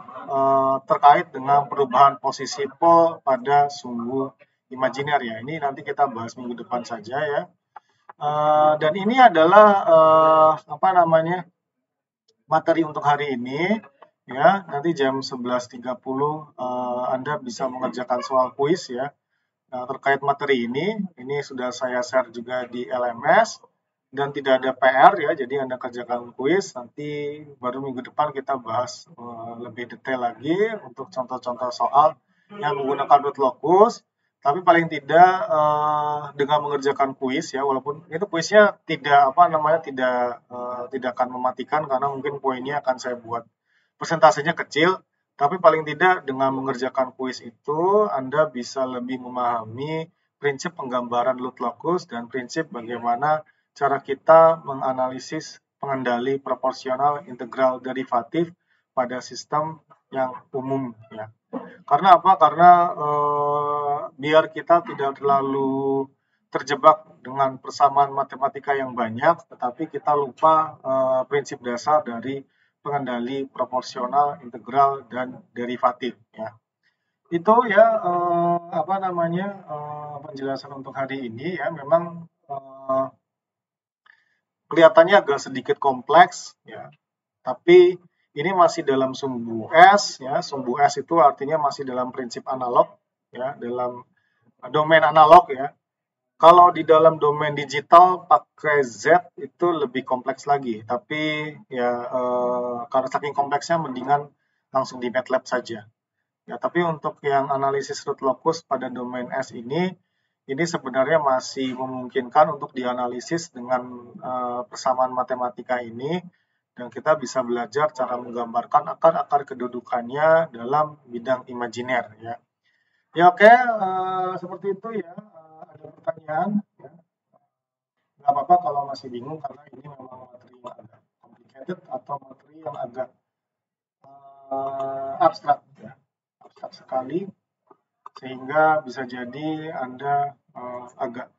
[SPEAKER 1] terkait dengan perubahan posisi pol pada sumbu imajiner ya. Ini nanti kita bahas minggu depan saja ya. Dan ini adalah materi untuk hari ini ya. Nanti jam 11.30 Anda bisa mengerjakan soal kuis ya terkait materi ini. Ini sudah saya share juga di LMS dan tidak ada PR ya, jadi Anda kerjakan kuis, nanti baru minggu depan kita bahas lebih detail lagi untuk contoh-contoh soal yang menggunakan root locus. Tapi paling tidak dengan mengerjakan kuis ya, walaupun itu kuisnya tidak tidak akan mematikan karena mungkin poinnya akan saya buat persentasenya kecil, tapi paling tidak dengan mengerjakan kuis itu Anda bisa lebih memahami prinsip penggambaran root locus dan prinsip bagaimana cara kita menganalisis pengendali proporsional integral derivatif pada sistem yang umum ya. Karena apa? Karena biar kita tidak terlalu terjebak dengan persamaan matematika yang banyak, tetapi kita lupa prinsip dasar dari pengendali proporsional, integral, dan derivatif ya. Itu ya penjelasan untuk hari ini ya. Memang kelihatannya agak sedikit kompleks ya, tapi ini masih dalam sumbu S ya. Sumbu S itu artinya masih dalam prinsip analog ya, dalam domain analog ya. Kalau di dalam domain digital pakai Z itu lebih kompleks lagi, tapi ya karena saking kompleksnya mendingan langsung di MATLAB saja. Ya, tapi untuk yang analisis root locus pada domain S ini sebenarnya masih memungkinkan untuk dianalisis dengan persamaan matematika ini, dan kita bisa belajar cara menggambarkan akar-akar kedudukannya dalam bidang imajiner ya. Ya oke, seperti itu ya. Ada pertanyaan ya. Nggak apa-apa kalau masih bingung karena ini memang materi yang agak complicated atau materi yang agak abstrak ya. Abstrak sekali sehingga bisa jadi Anda agak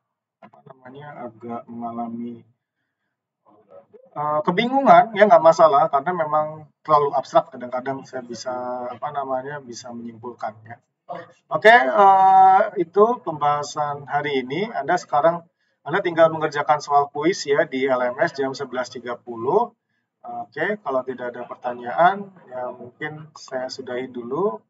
[SPEAKER 1] mengalami kebingungan ya, nggak masalah karena memang terlalu abstrak, kadang-kadang saya bisa menyimpulkan ya. Oke, itu pembahasan hari ini. Anda tinggal mengerjakan soal kuis ya di LMS jam 11.30. Oke, kalau tidak ada pertanyaan ya mungkin saya sudahi dulu